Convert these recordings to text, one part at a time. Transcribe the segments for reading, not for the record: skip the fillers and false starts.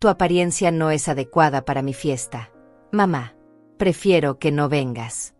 Tu apariencia no es adecuada para mi fiesta. Mamá, prefiero que no vengas.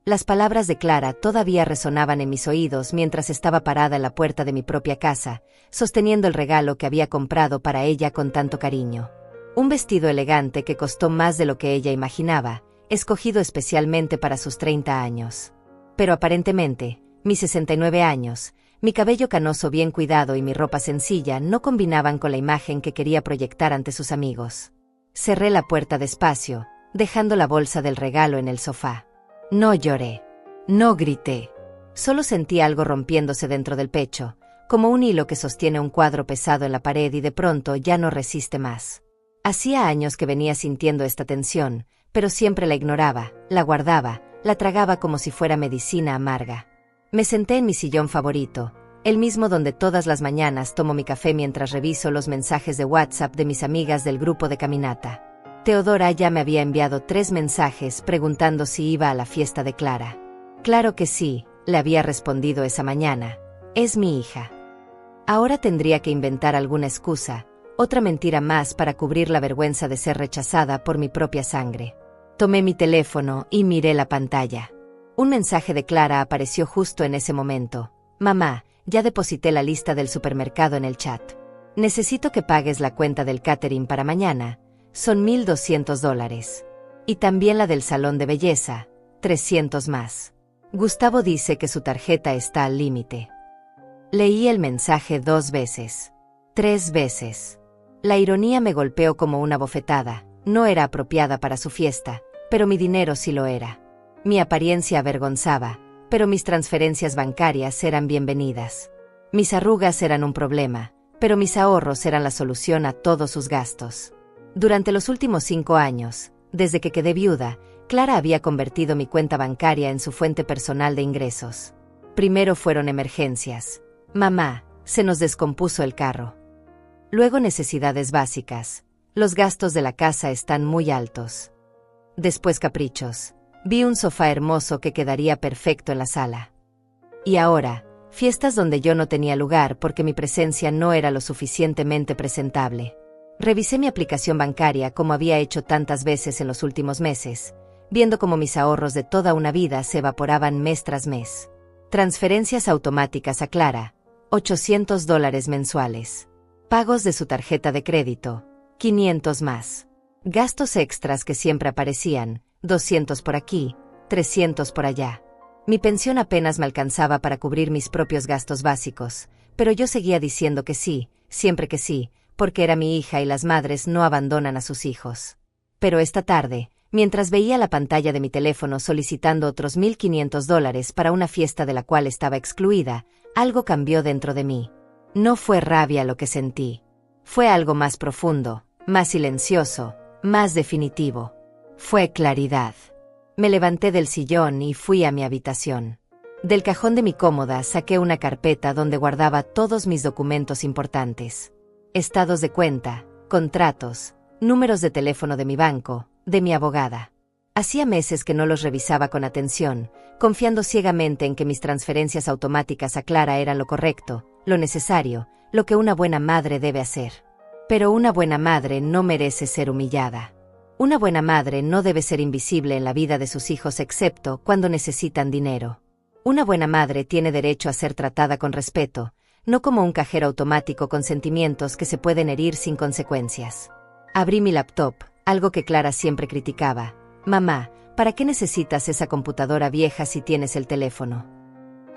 Las palabras de Clara todavía resonaban en mis oídos mientras estaba parada en la puerta de mi propia casa, sosteniendo el regalo que había comprado para ella con tanto cariño. Un vestido elegante que costó más de lo que ella imaginaba, escogido especialmente para sus 30 años. Pero aparentemente, mis 69 años, mi cabello canoso bien cuidado y mi ropa sencilla no combinaban con la imagen que quería proyectar ante sus amigos. Cerré la puerta despacio, dejando la bolsa del regalo en el sofá. No lloré. No grité. Solo sentí algo rompiéndose dentro del pecho, como un hilo que sostiene un cuadro pesado en la pared y de pronto ya no resiste más. Hacía años que venía sintiendo esta tensión, pero siempre la ignoraba, la guardaba, la tragaba como si fuera medicina amarga. Me senté en mi sillón favorito, el mismo donde todas las mañanas tomo mi café mientras reviso los mensajes de WhatsApp de mis amigas del grupo de caminata. Teodora ya me había enviado 3 mensajes preguntando si iba a la fiesta de Clara. Claro que sí, le había respondido esa mañana. Es mi hija. Ahora tendría que inventar alguna excusa, otra mentira más para cubrir la vergüenza de ser rechazada por mi propia sangre. Tomé mi teléfono y miré la pantalla. Un mensaje de Clara apareció justo en ese momento. Mamá, ya deposité la lista del supermercado en el chat. Necesito que pagues la cuenta del catering para mañana. Son $1,200. Y también la del salón de belleza, 300 más. Gustavo dice que su tarjeta está al límite. Leí el mensaje 2 veces. 3 veces. La ironía me golpeó como una bofetada. No era apropiada para su fiesta, pero mi dinero sí lo era. Mi apariencia avergonzaba, pero mis transferencias bancarias eran bienvenidas. Mis arrugas eran un problema, pero mis ahorros eran la solución a todos sus gastos. Durante los últimos 5 años, desde que quedé viuda, Clara había convertido mi cuenta bancaria en su fuente personal de ingresos. Primero fueron emergencias. Mamá, se nos descompuso el carro. Luego necesidades básicas. Los gastos de la casa están muy altos. Después caprichos. Vi un sofá hermoso que quedaría perfecto en la sala. Y ahora, fiestas donde yo no tenía lugar porque mi presencia no era lo suficientemente presentable. Revisé mi aplicación bancaria como había hecho tantas veces en los últimos meses, viendo cómo mis ahorros de toda una vida se evaporaban mes tras mes. Transferencias automáticas a Clara, $800 mensuales. Pagos de su tarjeta de crédito, 500 más. Gastos extras que siempre aparecían, 200 por aquí, 300 por allá. Mi pensión apenas me alcanzaba para cubrir mis propios gastos básicos, pero yo seguía diciendo que sí, siempre que sí, porque era mi hija y las madres no abandonan a sus hijos. Pero esta tarde, mientras veía la pantalla de mi teléfono solicitando otros $1,500 para una fiesta de la cual estaba excluida, algo cambió dentro de mí. No fue rabia lo que sentí. Fue algo más profundo, más silencioso, más definitivo. Fue claridad. Me levanté del sillón y fui a mi habitación. Del cajón de mi cómoda saqué una carpeta donde guardaba todos mis documentos importantes. Estados de cuenta, contratos, números de teléfono de mi banco, de mi abogada. Hacía meses que no los revisaba con atención, confiando ciegamente en que mis transferencias automáticas a Clara eran lo correcto, lo necesario, lo que una buena madre debe hacer. Pero una buena madre no merece ser humillada. Una buena madre no debe ser invisible en la vida de sus hijos excepto cuando necesitan dinero. Una buena madre tiene derecho a ser tratada con respeto, no como un cajero automático con sentimientos que se pueden herir sin consecuencias. Abrí mi laptop, algo que Clara siempre criticaba. Mamá, ¿para qué necesitas esa computadora vieja si tienes el teléfono?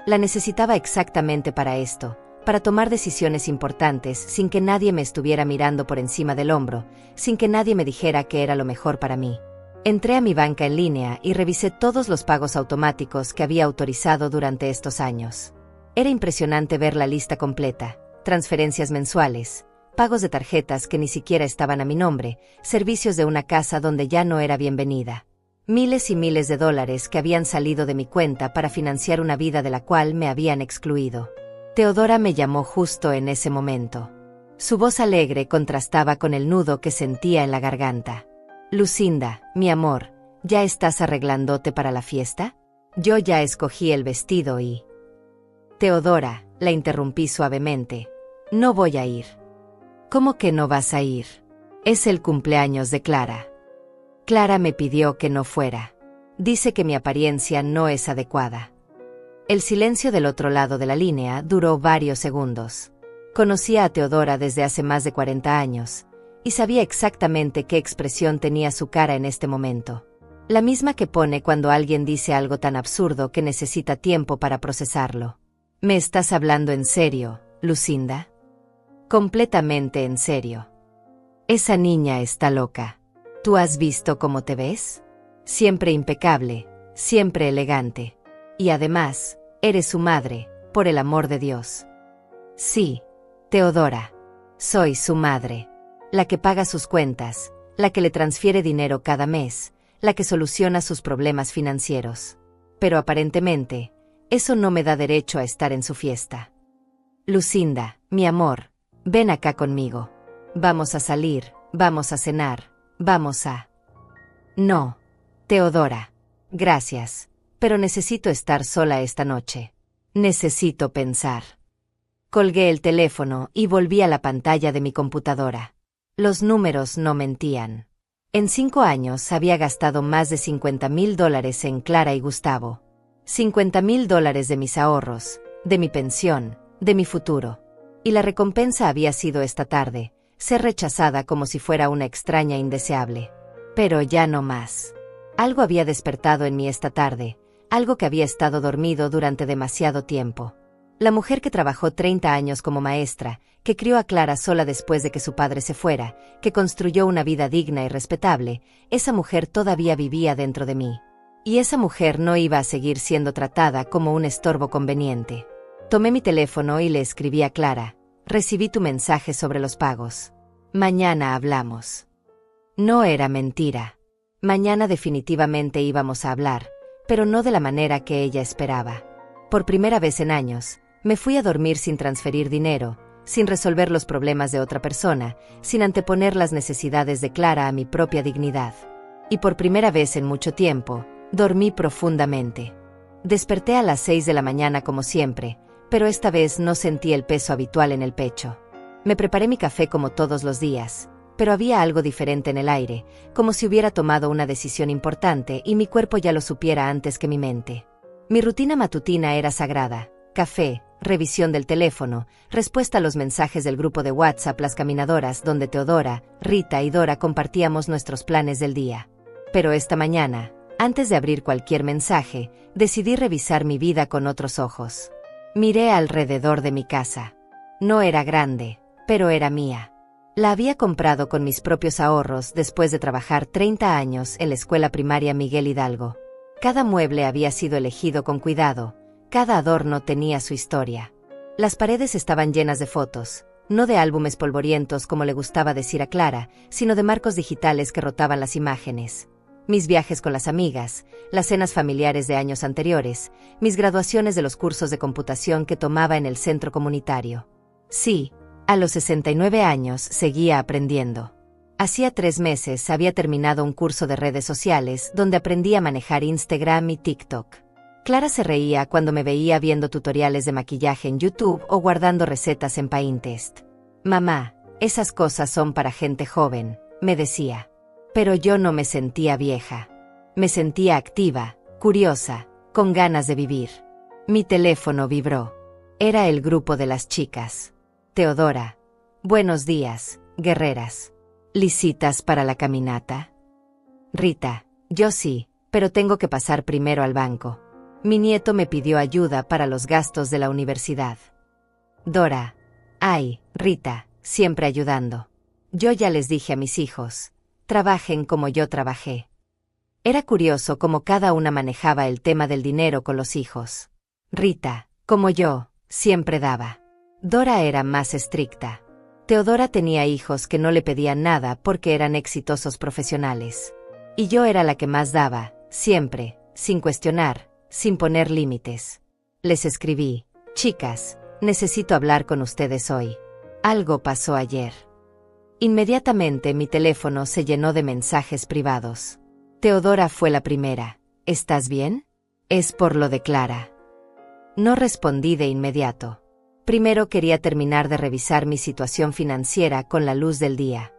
La necesitaba exactamente para esto, para tomar decisiones importantes sin que nadie me estuviera mirando por encima del hombro, sin que nadie me dijera que era lo mejor para mí. Entré a mi banca en línea y revisé todos los pagos automáticos que había autorizado durante estos años. Era impresionante ver la lista completa: transferencias mensuales, pagos de tarjetas que ni siquiera estaban a mi nombre, servicios de una casa donde ya no era bienvenida. Miles y miles de dólares que habían salido de mi cuenta para financiar una vida de la cual me habían excluido. Teodora me llamó justo en ese momento. Su voz alegre contrastaba con el nudo que sentía en la garganta. Lucinda, mi amor, ¿ya estás arreglándote para la fiesta? Yo ya escogí el vestido y... Teodora, la interrumpí suavemente. No voy a ir. ¿Cómo que no vas a ir? Es el cumpleaños de Clara. Clara me pidió que no fuera. Dice que mi apariencia no es adecuada. El silencio del otro lado de la línea duró varios segundos. Conocía a Teodora desde hace más de 40 años, y sabía exactamente qué expresión tenía su cara en este momento. La misma que pone cuando alguien dice algo tan absurdo que necesita tiempo para procesarlo. ¿Me estás hablando en serio, Lucinda? Completamente en serio. Esa niña está loca. ¿Tú has visto cómo te ves? Siempre impecable, siempre elegante. Y además, eres su madre, por el amor de Dios. Sí, Teodora. Soy su madre. La que paga sus cuentas, la que le transfiere dinero cada mes, la que soluciona sus problemas financieros. Pero aparentemente, eso no me da derecho a estar en su fiesta. Lucinda, mi amor, ven acá conmigo. Vamos a salir, vamos a cenar, vamos a... No, Teodora. Gracias, pero necesito estar sola esta noche. Necesito pensar. Colgué el teléfono y volví a la pantalla de mi computadora. Los números no mentían. En 5 años había gastado más de $50,000 en Clara y Gustavo. $50,000 de mis ahorros, de mi pensión, de mi futuro. Y la recompensa había sido esta tarde, ser rechazada como si fuera una extraña indeseable. Pero ya no más. Algo había despertado en mí esta tarde, algo que había estado dormido durante demasiado tiempo. La mujer que trabajó 30 años como maestra, que crió a Clara sola después de que su padre se fuera, que construyó una vida digna y respetable, esa mujer todavía vivía dentro de mí. Y esa mujer no iba a seguir siendo tratada como un estorbo conveniente. Tomé mi teléfono y le escribí a Clara. Recibí tu mensaje sobre los pagos. Mañana hablamos. No era mentira. Mañana definitivamente íbamos a hablar, pero no de la manera que ella esperaba. Por primera vez en años, me fui a dormir sin transferir dinero, sin resolver los problemas de otra persona, sin anteponer las necesidades de Clara a mi propia dignidad. Y por primera vez en mucho tiempo, dormí profundamente. Desperté a las 6 de la mañana como siempre, pero esta vez no sentí el peso habitual en el pecho. Me preparé mi café como todos los días, pero había algo diferente en el aire, como si hubiera tomado una decisión importante y mi cuerpo ya lo supiera antes que mi mente. Mi rutina matutina era sagrada: café, revisión del teléfono, respuesta a los mensajes del grupo de WhatsApp Las Caminadoras, donde Teodora, Rita y Dora compartíamos nuestros planes del día. Pero esta mañana, antes de abrir cualquier mensaje, decidí revisar mi vida con otros ojos. Miré alrededor de mi casa. No era grande, pero era mía. La había comprado con mis propios ahorros después de trabajar 30 años en la escuela primaria Miguel Hidalgo. Cada mueble había sido elegido con cuidado, cada adorno tenía su historia. Las paredes estaban llenas de fotos, no de álbumes polvorientos como le gustaba decir a Clara, sino de marcos digitales que rotaban las imágenes. Mis viajes con las amigas, las cenas familiares de años anteriores, mis graduaciones de los cursos de computación que tomaba en el centro comunitario. Sí, a los 69 años seguía aprendiendo. Hacía 3 meses había terminado un curso de redes sociales donde aprendí a manejar Instagram y TikTok. Clara se reía cuando me veía viendo tutoriales de maquillaje en YouTube o guardando recetas en Pinterest. Mamá, esas cosas son para gente joven, me decía. Pero yo no me sentía vieja. Me sentía activa, curiosa, con ganas de vivir. Mi teléfono vibró. Era el grupo de las chicas. Teodora. Buenos días, guerreras. ¿Lisitas para la caminata? Rita. Yo sí, pero tengo que pasar primero al banco. Mi nieto me pidió ayuda para los gastos de la universidad. Dora. Ay, Rita, siempre ayudando. Yo ya les dije a mis hijos. Trabajen como yo trabajé. Era curioso cómo cada una manejaba el tema del dinero con los hijos. Rita, como yo, siempre daba. Dora era más estricta. Teodora tenía hijos que no le pedían nada porque eran exitosos profesionales. Y yo era la que más daba, siempre, sin cuestionar, sin poner límites. Les escribí: chicas, necesito hablar con ustedes hoy. Algo pasó ayer. Inmediatamente mi teléfono se llenó de mensajes privados. Teodora fue la primera. ¿Estás bien? Es por lo de Clara. No respondí de inmediato. Primero quería terminar de revisar mi situación financiera con la luz del día.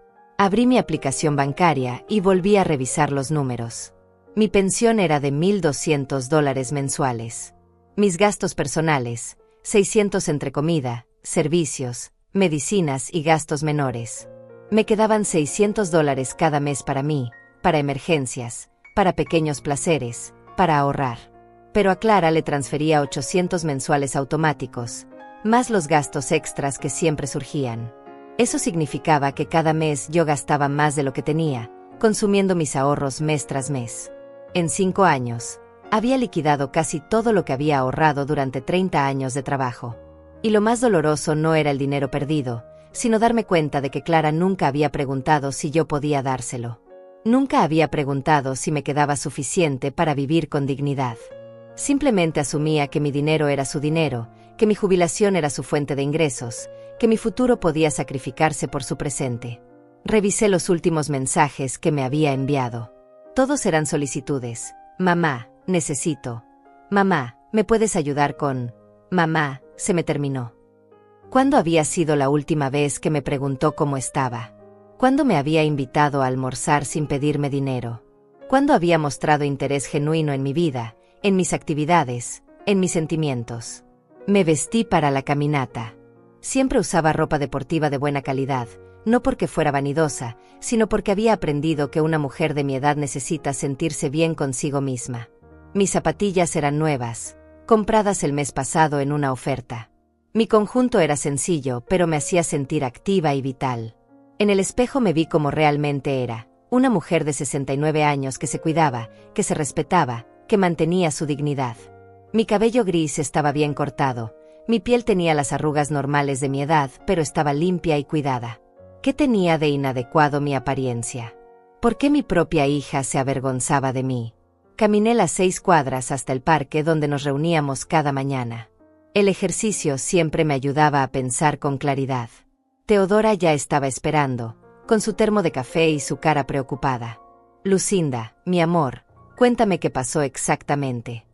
Abrí mi aplicación bancaria y volví a revisar los números. Mi pensión era de $1,200 mensuales. Mis gastos personales, 600 entre comida, servicios, medicinas y gastos menores. Me quedaban $600 cada mes para mí, para emergencias, para pequeños placeres, para ahorrar. Pero a Clara le transfería 800 mensuales automáticos, más los gastos extras que siempre surgían. Eso significaba que cada mes yo gastaba más de lo que tenía, consumiendo mis ahorros mes tras mes. En 5 años, había liquidado casi todo lo que había ahorrado durante 30 años de trabajo. Y lo más doloroso no era el dinero perdido, sino darme cuenta de que Clara nunca había preguntado si yo podía dárselo. Nunca había preguntado si me quedaba suficiente para vivir con dignidad. Simplemente asumía que mi dinero era su dinero, que mi jubilación era su fuente de ingresos, que mi futuro podía sacrificarse por su presente. Revisé los últimos mensajes que me había enviado. Todos eran solicitudes. Mamá, necesito. Mamá, ¿me puedes ayudar con? Mamá, se me terminó. ¿Cuándo había sido la última vez que me preguntó cómo estaba? ¿Cuándo me había invitado a almorzar sin pedirme dinero? ¿Cuándo había mostrado interés genuino en mi vida, en mis actividades, en mis sentimientos? Me vestí para la caminata. Siempre usaba ropa deportiva de buena calidad, no porque fuera vanidosa, sino porque había aprendido que una mujer de mi edad necesita sentirse bien consigo misma. Mis zapatillas eran nuevas, compradas el mes pasado en una oferta. Mi conjunto era sencillo, pero me hacía sentir activa y vital. En el espejo me vi como realmente era, una mujer de 69 años que se cuidaba, que se respetaba, que mantenía su dignidad. Mi cabello gris estaba bien cortado. Mi piel tenía las arrugas normales de mi edad, pero estaba limpia y cuidada. ¿Qué tenía de inadecuado mi apariencia? ¿Por qué mi propia hija se avergonzaba de mí? Caminé las 6 cuadras hasta el parque donde nos reuníamos cada mañana. El ejercicio siempre me ayudaba a pensar con claridad. Teodora ya estaba esperando, con su termo de café y su cara preocupada. Lucinda, mi amor, cuéntame qué pasó exactamente.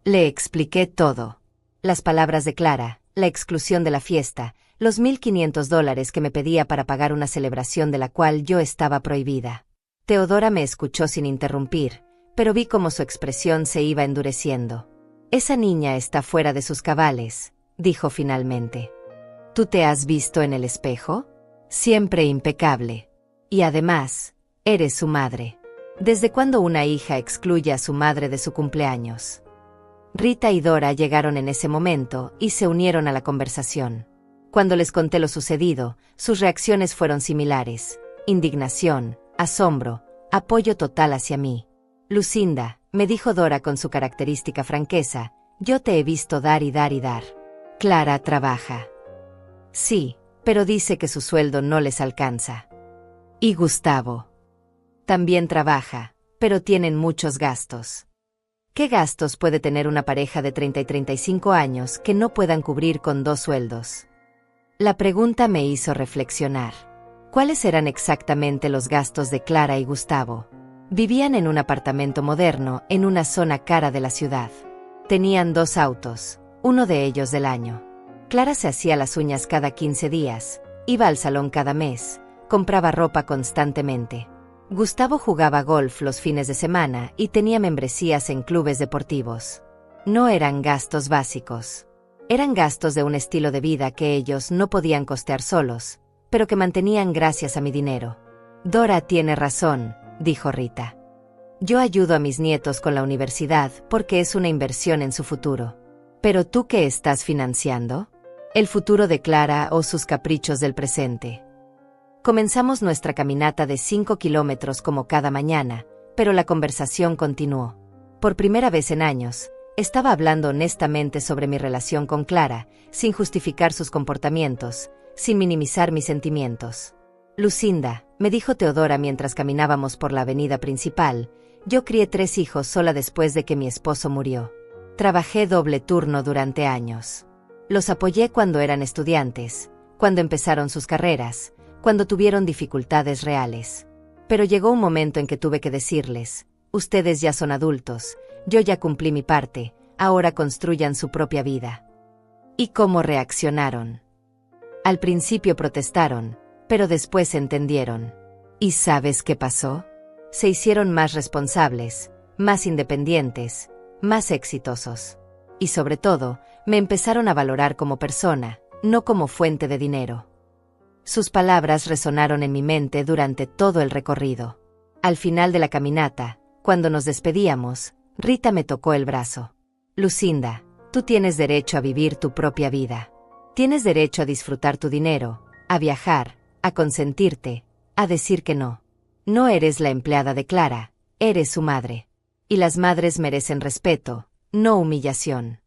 Le expliqué todo. Las palabras de Clara, la exclusión de la fiesta, los $1,500 que me pedía para pagar una celebración de la cual yo estaba prohibida. Teodora me escuchó sin interrumpir, pero vi cómo su expresión se iba endureciendo. Esa niña está fuera de sus cabales, dijo finalmente. ¿Tú te has visto en el espejo? Siempre impecable. Y además, eres su madre. ¿Desde cuándo una hija excluye a su madre de su cumpleaños? Rita y Dora llegaron en ese momento y se unieron a la conversación. Cuando les conté lo sucedido, sus reacciones fueron similares: indignación, asombro, apoyo total hacia mí. Lucinda, me dijo Dora con su característica franqueza, yo te he visto dar y dar y dar. Clara trabaja. Sí, pero dice que su sueldo no les alcanza. Y Gustavo. También trabaja, pero tienen muchos gastos. ¿Qué gastos puede tener una pareja de 30 y 35 años que no puedan cubrir con 2 sueldos? La pregunta me hizo reflexionar. ¿Cuáles eran exactamente los gastos de Clara y Gustavo? Vivían en un apartamento moderno en una zona cara de la ciudad. Tenían 2 autos, uno de ellos del año. Clara se hacía las uñas cada 15 días, iba al salón cada mes, compraba ropa constantemente. Gustavo jugaba golf los fines de semana y tenía membresías en clubes deportivos. No eran gastos básicos. Eran gastos de un estilo de vida que ellos no podían costear solos, pero que mantenían gracias a mi dinero. Dora tiene razón, dijo Rita. Yo ayudo a mis nietos con la universidad porque es una inversión en su futuro. ¿Pero tú qué estás financiando? ¿El futuro de Clara o sus caprichos del presente? Comenzamos nuestra caminata de 5 kilómetros como cada mañana, pero la conversación continuó. Por primera vez en años, estaba hablando honestamente sobre mi relación con Clara, sin justificar sus comportamientos, sin minimizar mis sentimientos. Lucinda, me dijo Teodora mientras caminábamos por la avenida principal, yo crié 3 hijos sola después de que mi esposo murió. Trabajé doble turno durante años. Los apoyé cuando eran estudiantes, cuando empezaron sus carreras, cuando tuvieron dificultades reales. Pero llegó un momento en que tuve que decirles, ustedes ya son adultos, yo ya cumplí mi parte, ahora construyan su propia vida. ¿Y cómo reaccionaron? Al principio protestaron, pero después entendieron. ¿Y sabes qué pasó? Se hicieron más responsables, más independientes, más exitosos. Y sobre todo, me empezaron a valorar como persona, no como fuente de dinero. Sus palabras resonaron en mi mente durante todo el recorrido. Al final de la caminata, cuando nos despedíamos, Rita me tocó el brazo. Lucinda, tú tienes derecho a vivir tu propia vida. Tienes derecho a disfrutar tu dinero, a viajar, a consentirte, a decir que no. No eres la empleada de Clara, eres su madre. Y las madres merecen respeto, no humillación.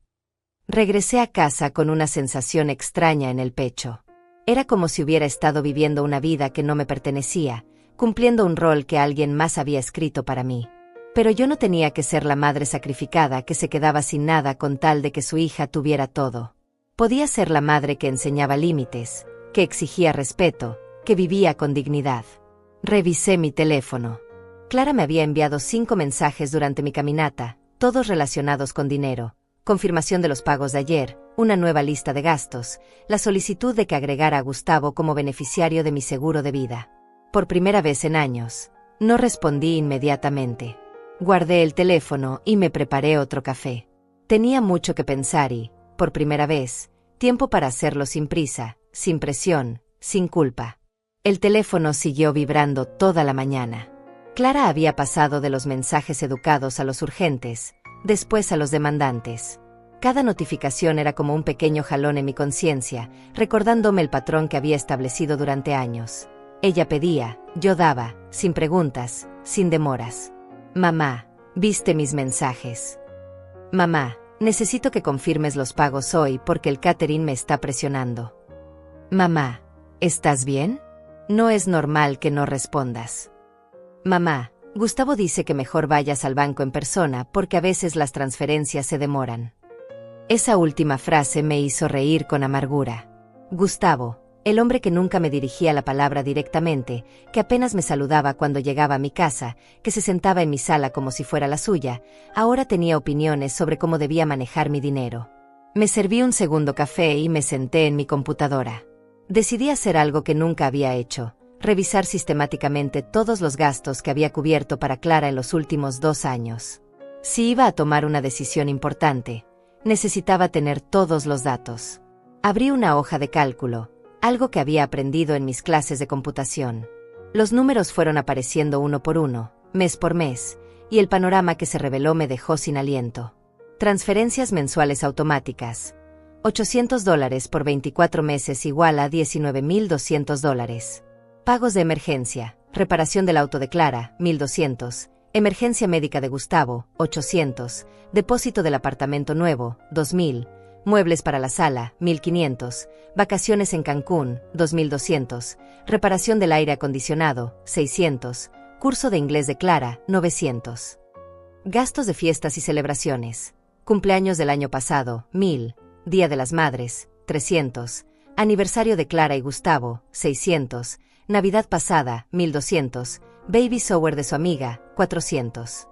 Regresé a casa con una sensación extraña en el pecho. Era como si hubiera estado viviendo una vida que no me pertenecía, cumpliendo un rol que alguien más había escrito para mí. Pero yo no tenía que ser la madre sacrificada que se quedaba sin nada con tal de que su hija tuviera todo. Podía ser la madre que enseñaba límites, que exigía respeto, que vivía con dignidad. Revisé mi teléfono. Clara me había enviado 5 mensajes durante mi caminata, todos relacionados con dinero. Confirmación de los pagos de ayer, una nueva lista de gastos, la solicitud de que agregara a Gustavo como beneficiario de mi seguro de vida. Por primera vez en años, no respondí inmediatamente. Guardé el teléfono y me preparé otro café. Tenía mucho que pensar y, por primera vez, tiempo para hacerlo sin prisa, sin presión, sin culpa. El teléfono siguió vibrando toda la mañana. Clara había pasado de los mensajes educados a los urgentes, después a los demandantes. Cada notificación era como un pequeño jalón en mi conciencia, recordándome el patrón que había establecido durante años. Ella pedía, yo daba, sin preguntas, sin demoras. Mamá, ¿viste mis mensajes? Mamá, necesito que confirmes los pagos hoy porque el catering me está presionando. Mamá, ¿estás bien? No es normal que no respondas. Mamá, Gustavo dice que mejor vayas al banco en persona porque a veces las transferencias se demoran. Esa última frase me hizo reír con amargura. Gustavo, el hombre que nunca me dirigía la palabra directamente, que apenas me saludaba cuando llegaba a mi casa, que se sentaba en mi sala como si fuera la suya, ahora tenía opiniones sobre cómo debía manejar mi dinero. Me serví un segundo café y me senté en mi computadora. Decidí hacer algo que nunca había hecho, revisar sistemáticamente todos los gastos que había cubierto para Clara en los últimos 2 años. Si iba a tomar una decisión importante, necesitaba tener todos los datos. Abrí una hoja de cálculo, algo que había aprendido en mis clases de computación. Los números fueron apareciendo uno por uno, mes por mes, y el panorama que se reveló me dejó sin aliento. Transferencias mensuales automáticas. $800 por 24 meses igual a $19,200. Pagos de emergencia, reparación del auto de Clara, 1,200, emergencia médica de Gustavo, 800, depósito del apartamento nuevo, 2,000, muebles para la sala, 1,500, vacaciones en Cancún, 2,200, reparación del aire acondicionado, 600, curso de inglés de Clara, 900. Gastos de fiestas y celebraciones, cumpleaños del año pasado, 1,000, Día de las Madres, 300, aniversario de Clara y Gustavo, 600, Navidad pasada, 1,200, baby shower de su amiga, 400.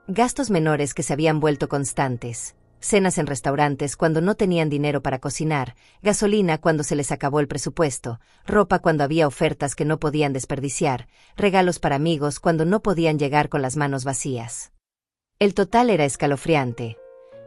Gastos menores que se habían vuelto constantes. Cenas en restaurantes cuando no tenían dinero para cocinar, gasolina cuando se les acabó el presupuesto, ropa cuando había ofertas que no podían desperdiciar, regalos para amigos cuando no podían llegar con las manos vacías. El total era escalofriante.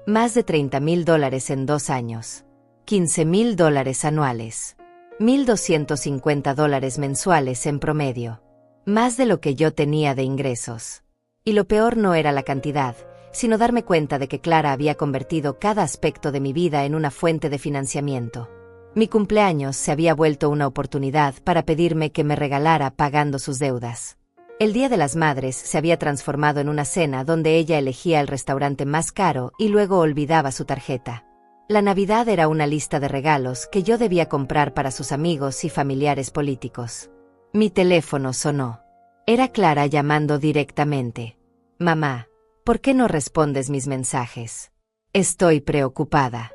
Más de $30,000 en 2 años. $15,000 anuales. $1,250 mensuales en promedio. Más de lo que yo tenía de ingresos. Y lo peor no era la cantidad, sino darme cuenta de que Clara había convertido cada aspecto de mi vida en una fuente de financiamiento. Mi cumpleaños se había vuelto una oportunidad para pedirme que me regalara pagando sus deudas. El Día de las Madres se había transformado en una cena donde ella elegía el restaurante más caro y luego olvidaba su tarjeta. La Navidad era una lista de regalos que yo debía comprar para sus amigos y familiares políticos. Mi teléfono sonó. Era Clara llamando directamente. Mamá, ¿por qué no respondes mis mensajes? Estoy preocupada.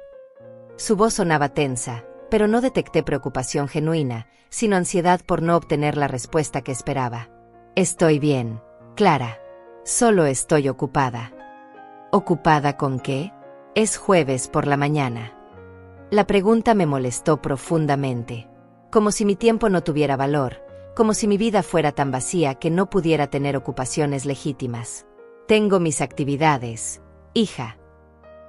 Su voz sonaba tensa, pero no detecté preocupación genuina, sino ansiedad por no obtener la respuesta que esperaba. Estoy bien, Clara. Solo estoy ocupada. ¿Ocupada con qué? Es jueves por la mañana. La pregunta me molestó profundamente. Como si mi tiempo no tuviera valor, como si mi vida fuera tan vacía que no pudiera tener ocupaciones legítimas. Tengo mis actividades, hija.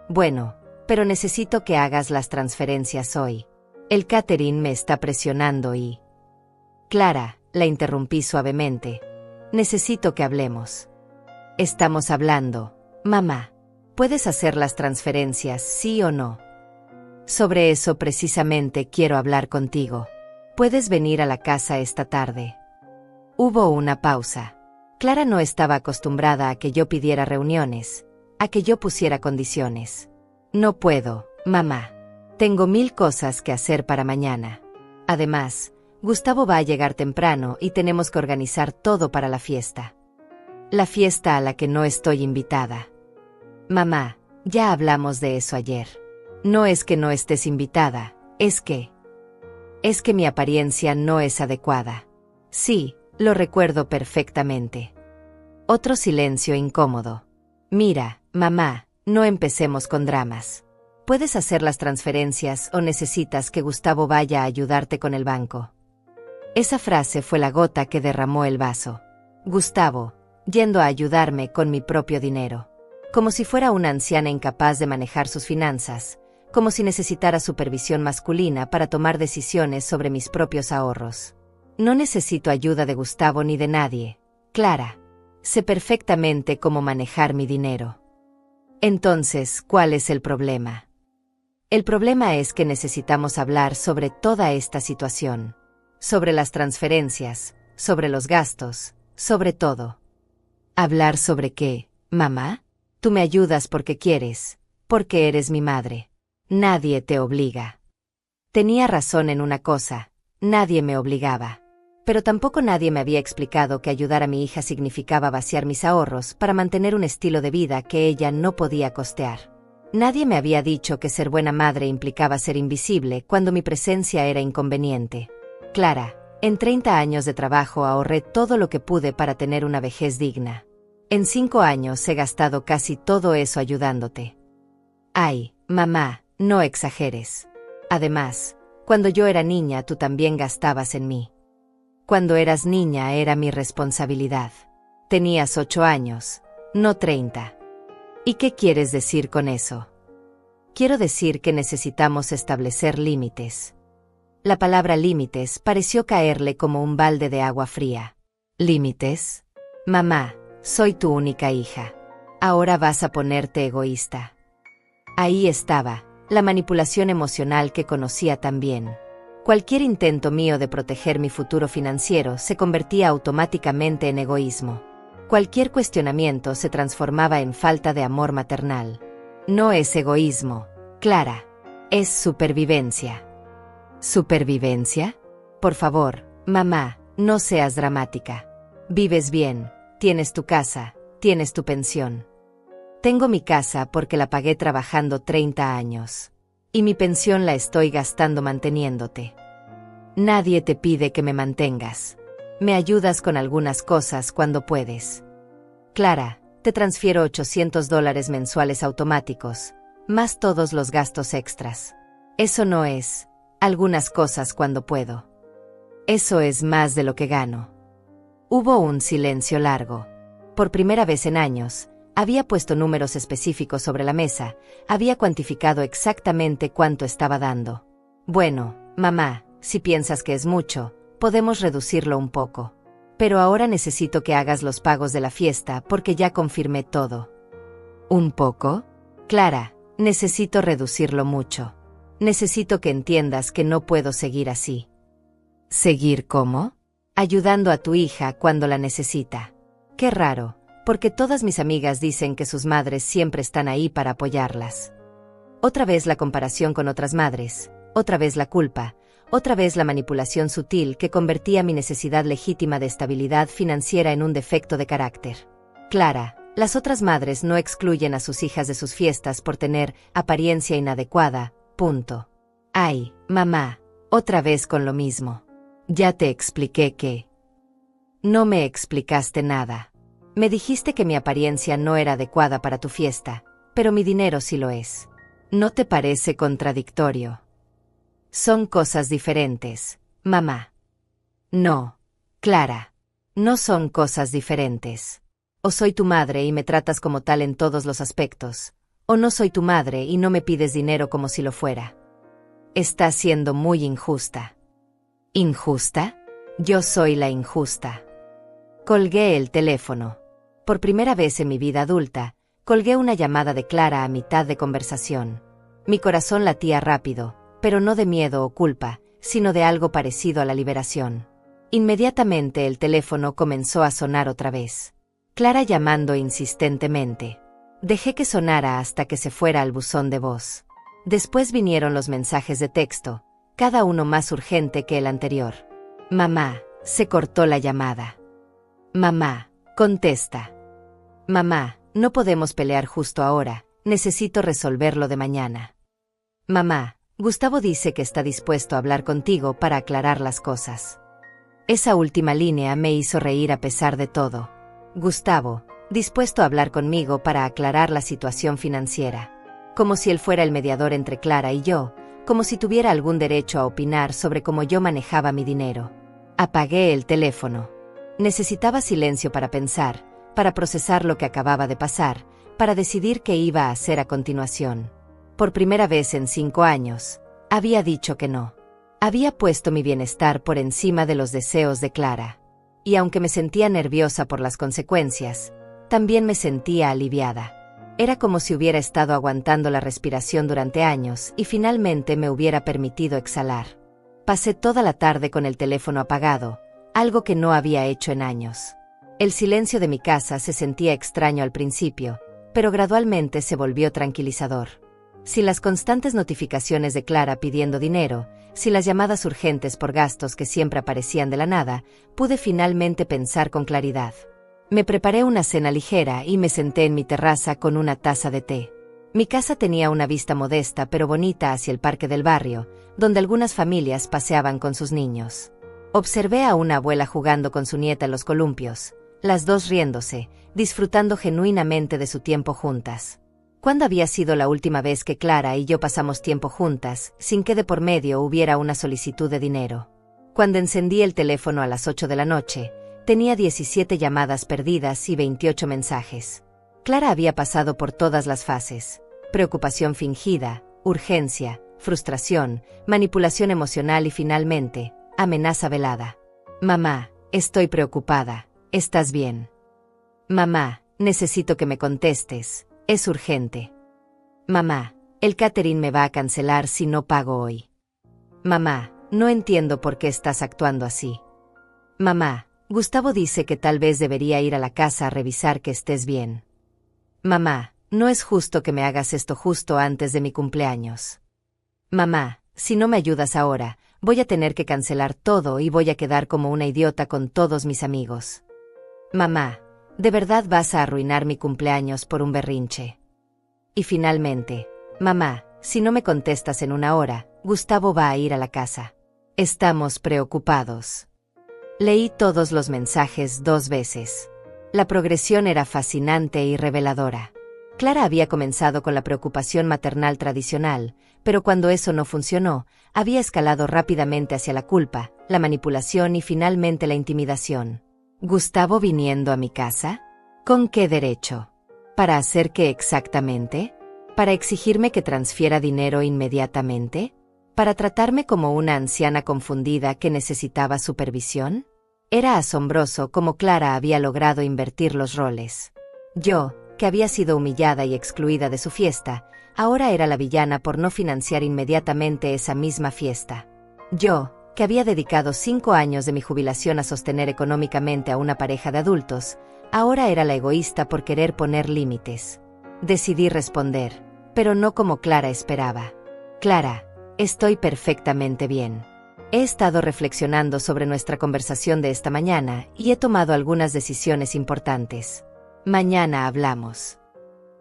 Bueno, pero necesito que hagas las transferencias hoy. El catering me está presionando y... Clara, la interrumpí suavemente. Necesito que hablemos. Estamos hablando, mamá. ¿Puedes hacer las transferencias, sí o no? Sobre eso precisamente quiero hablar contigo. ¿Puedes venir a la casa esta tarde? Hubo una pausa. Clara no estaba acostumbrada a que yo pidiera reuniones, a que yo pusiera condiciones. No puedo, mamá. Tengo 1000 cosas que hacer para mañana. Además, Gustavo va a llegar temprano y tenemos que organizar todo para la fiesta. La fiesta a la que no estoy invitada. Mamá, ya hablamos de eso ayer. No es que no estés invitada, es que mi apariencia no es adecuada. Sí, lo recuerdo perfectamente. Otro silencio incómodo. Mira, mamá, no empecemos con dramas. ¿Puedes hacer las transferencias o necesitas que Gustavo vaya a ayudarte con el banco? Esa frase fue la gota que derramó el vaso. Gustavo, yendo a ayudarme con mi propio dinero. Como si fuera una anciana incapaz de manejar sus finanzas, como si necesitara supervisión masculina para tomar decisiones sobre mis propios ahorros. No necesito ayuda de Gustavo ni de nadie, Clara. Sé perfectamente cómo manejar mi dinero. Entonces, ¿cuál es el problema? El problema es que necesitamos hablar sobre toda esta situación. Sobre las transferencias, sobre los gastos, sobre todo. ¿Hablar sobre qué, mamá? Tú me ayudas porque quieres, porque eres mi madre. Nadie te obliga. Tenía razón en una cosa, nadie me obligaba. Pero tampoco nadie me había explicado que ayudar a mi hija significaba vaciar mis ahorros para mantener un estilo de vida que ella no podía costear. Nadie me había dicho que ser buena madre implicaba ser invisible cuando mi presencia era inconveniente. Clara, en 30 años de trabajo ahorré todo lo que pude para tener una vejez digna. En 5 años he gastado casi todo eso ayudándote. Ay, mamá, no exageres. Además, cuando yo era niña tú también gastabas en mí. Cuando eras niña era mi responsabilidad. Tenías 8 años, no 30. ¿Y qué quieres decir con eso? Quiero decir que necesitamos establecer límites. La palabra límites pareció caerle como un balde de agua fría. ¿Límites? Mamá, soy tu única hija. Ahora vas a ponerte egoísta. Ahí estaba, la manipulación emocional que conocía tan bien. Cualquier intento mío de proteger mi futuro financiero se convertía automáticamente en egoísmo. Cualquier cuestionamiento se transformaba en falta de amor maternal. No es egoísmo, Clara. Es supervivencia. ¿Supervivencia? Por favor, mamá, no seas dramática. Vives bien, tienes tu casa, tienes tu pensión. Tengo mi casa porque la pagué trabajando 30 años. Y mi pensión la estoy gastando manteniéndote. Nadie te pide que me mantengas. Me ayudas con algunas cosas cuando puedes. Clara, te transfiero $800 mensuales automáticos, más todos los gastos extras. Eso no es, algunas cosas cuando puedo. Eso es más de lo que gano. Hubo un silencio largo. Por primera vez en años, había puesto números específicos sobre la mesa, había cuantificado exactamente cuánto estaba dando. Bueno, mamá, si piensas que es mucho, podemos reducirlo un poco. Pero ahora necesito que hagas los pagos de la fiesta porque ya confirmé todo. ¿Un poco? Clara, necesito reducirlo mucho. Necesito que entiendas que no puedo seguir así. ¿Seguir cómo? Ayudando a tu hija cuando la necesita. Qué raro. Porque todas mis amigas dicen que sus madres siempre están ahí para apoyarlas. Otra vez la comparación con otras madres, otra vez la culpa, otra vez la manipulación sutil que convertía mi necesidad legítima de estabilidad financiera en un defecto de carácter. Clara, las otras madres no excluyen a sus hijas de sus fiestas por tener apariencia inadecuada, punto. Ay, mamá, otra vez con lo mismo. Ya te expliqué que... No me explicaste nada. Me dijiste que mi apariencia no era adecuada para tu fiesta, pero mi dinero sí lo es. ¿No te parece contradictorio? Son cosas diferentes, mamá. No, Clara, no son cosas diferentes. O soy tu madre y me tratas como tal en todos los aspectos, o no soy tu madre y no me pides dinero como si lo fuera. Estás siendo muy injusta. ¿Injusta? Yo soy la injusta. Colgué el teléfono. Por primera vez en mi vida adulta, colgué una llamada de Clara a mitad de conversación. Mi corazón latía rápido, pero no de miedo o culpa, sino de algo parecido a la liberación. Inmediatamente el teléfono comenzó a sonar otra vez. Clara llamando insistentemente. Dejé que sonara hasta que se fuera al buzón de voz. Después vinieron los mensajes de texto, cada uno más urgente que el anterior. Mamá, se cortó la llamada. Mamá, contesta. Mamá, no podemos pelear justo ahora, necesito resolverlo de mañana. Mamá, Gustavo dice que está dispuesto a hablar contigo para aclarar las cosas. Esa última línea me hizo reír a pesar de todo. Gustavo, dispuesto a hablar conmigo para aclarar la situación financiera. Como si él fuera el mediador entre Clara y yo, como si tuviera algún derecho a opinar sobre cómo yo manejaba mi dinero. Apagué el teléfono. Necesitaba silencio para pensar, para procesar lo que acababa de pasar, para decidir qué iba a hacer a continuación. Por primera vez en 5 años, había dicho que no. Había puesto mi bienestar por encima de los deseos de Clara. Y aunque me sentía nerviosa por las consecuencias, también me sentía aliviada. Era como si hubiera estado aguantando la respiración durante años y finalmente me hubiera permitido exhalar. Pasé toda la tarde con el teléfono apagado, algo que no había hecho en años. El silencio de mi casa se sentía extraño al principio, pero gradualmente se volvió tranquilizador. Sin las constantes notificaciones de Clara pidiendo dinero, sin las llamadas urgentes por gastos que siempre aparecían de la nada, pude finalmente pensar con claridad. Me preparé una cena ligera y me senté en mi terraza con una taza de té. Mi casa tenía una vista modesta pero bonita hacia el parque del barrio, donde algunas familias paseaban con sus niños. Observé a una abuela jugando con su nieta en los columpios, las dos riéndose, disfrutando genuinamente de su tiempo juntas. ¿Cuándo había sido la última vez que Clara y yo pasamos tiempo juntas, sin que de por medio hubiera una solicitud de dinero? Cuando encendí el teléfono a las 8 de la noche, tenía 17 llamadas perdidas y 28 mensajes. Clara había pasado por todas las fases: preocupación fingida, urgencia, frustración, manipulación emocional y finalmente, amenaza velada. Mamá, estoy preocupada, ¿estás bien? Mamá, necesito que me contestes. Es urgente. Mamá, el catering me va a cancelar si no pago hoy. Mamá, no entiendo por qué estás actuando así. Mamá, Gustavo dice que tal vez debería ir a la casa a revisar que estés bien. Mamá, no es justo que me hagas esto justo antes de mi cumpleaños. Mamá, si no me ayudas ahora, voy a tener que cancelar todo y voy a quedar como una idiota con todos mis amigos. Mamá, ¿de verdad vas a arruinar mi cumpleaños por un berrinche? Y finalmente, mamá, si no me contestas en 1 hora, Gustavo va a ir a la casa. Estamos preocupados. Leí todos los mensajes 2 veces. La progresión era fascinante y reveladora. Clara había comenzado con la preocupación maternal tradicional, pero cuando eso no funcionó, había escalado rápidamente hacia la culpa, la manipulación y finalmente la intimidación. ¿Gustavo viniendo a mi casa? ¿Con qué derecho? ¿Para hacer qué exactamente? ¿Para exigirme que transfiera dinero inmediatamente? ¿Para tratarme como una anciana confundida que necesitaba supervisión? Era asombroso cómo Clara había logrado invertir los roles. Yo, que había sido humillada y excluida de su fiesta, ahora era la villana por no financiar inmediatamente esa misma fiesta. Yo, que había dedicado 5 años de mi jubilación a sostener económicamente a una pareja de adultos, ahora era la egoísta por querer poner límites. Decidí responder, pero no como Clara esperaba. Clara, estoy perfectamente bien. He estado reflexionando sobre nuestra conversación de esta mañana y he tomado algunas decisiones importantes. Mañana hablamos.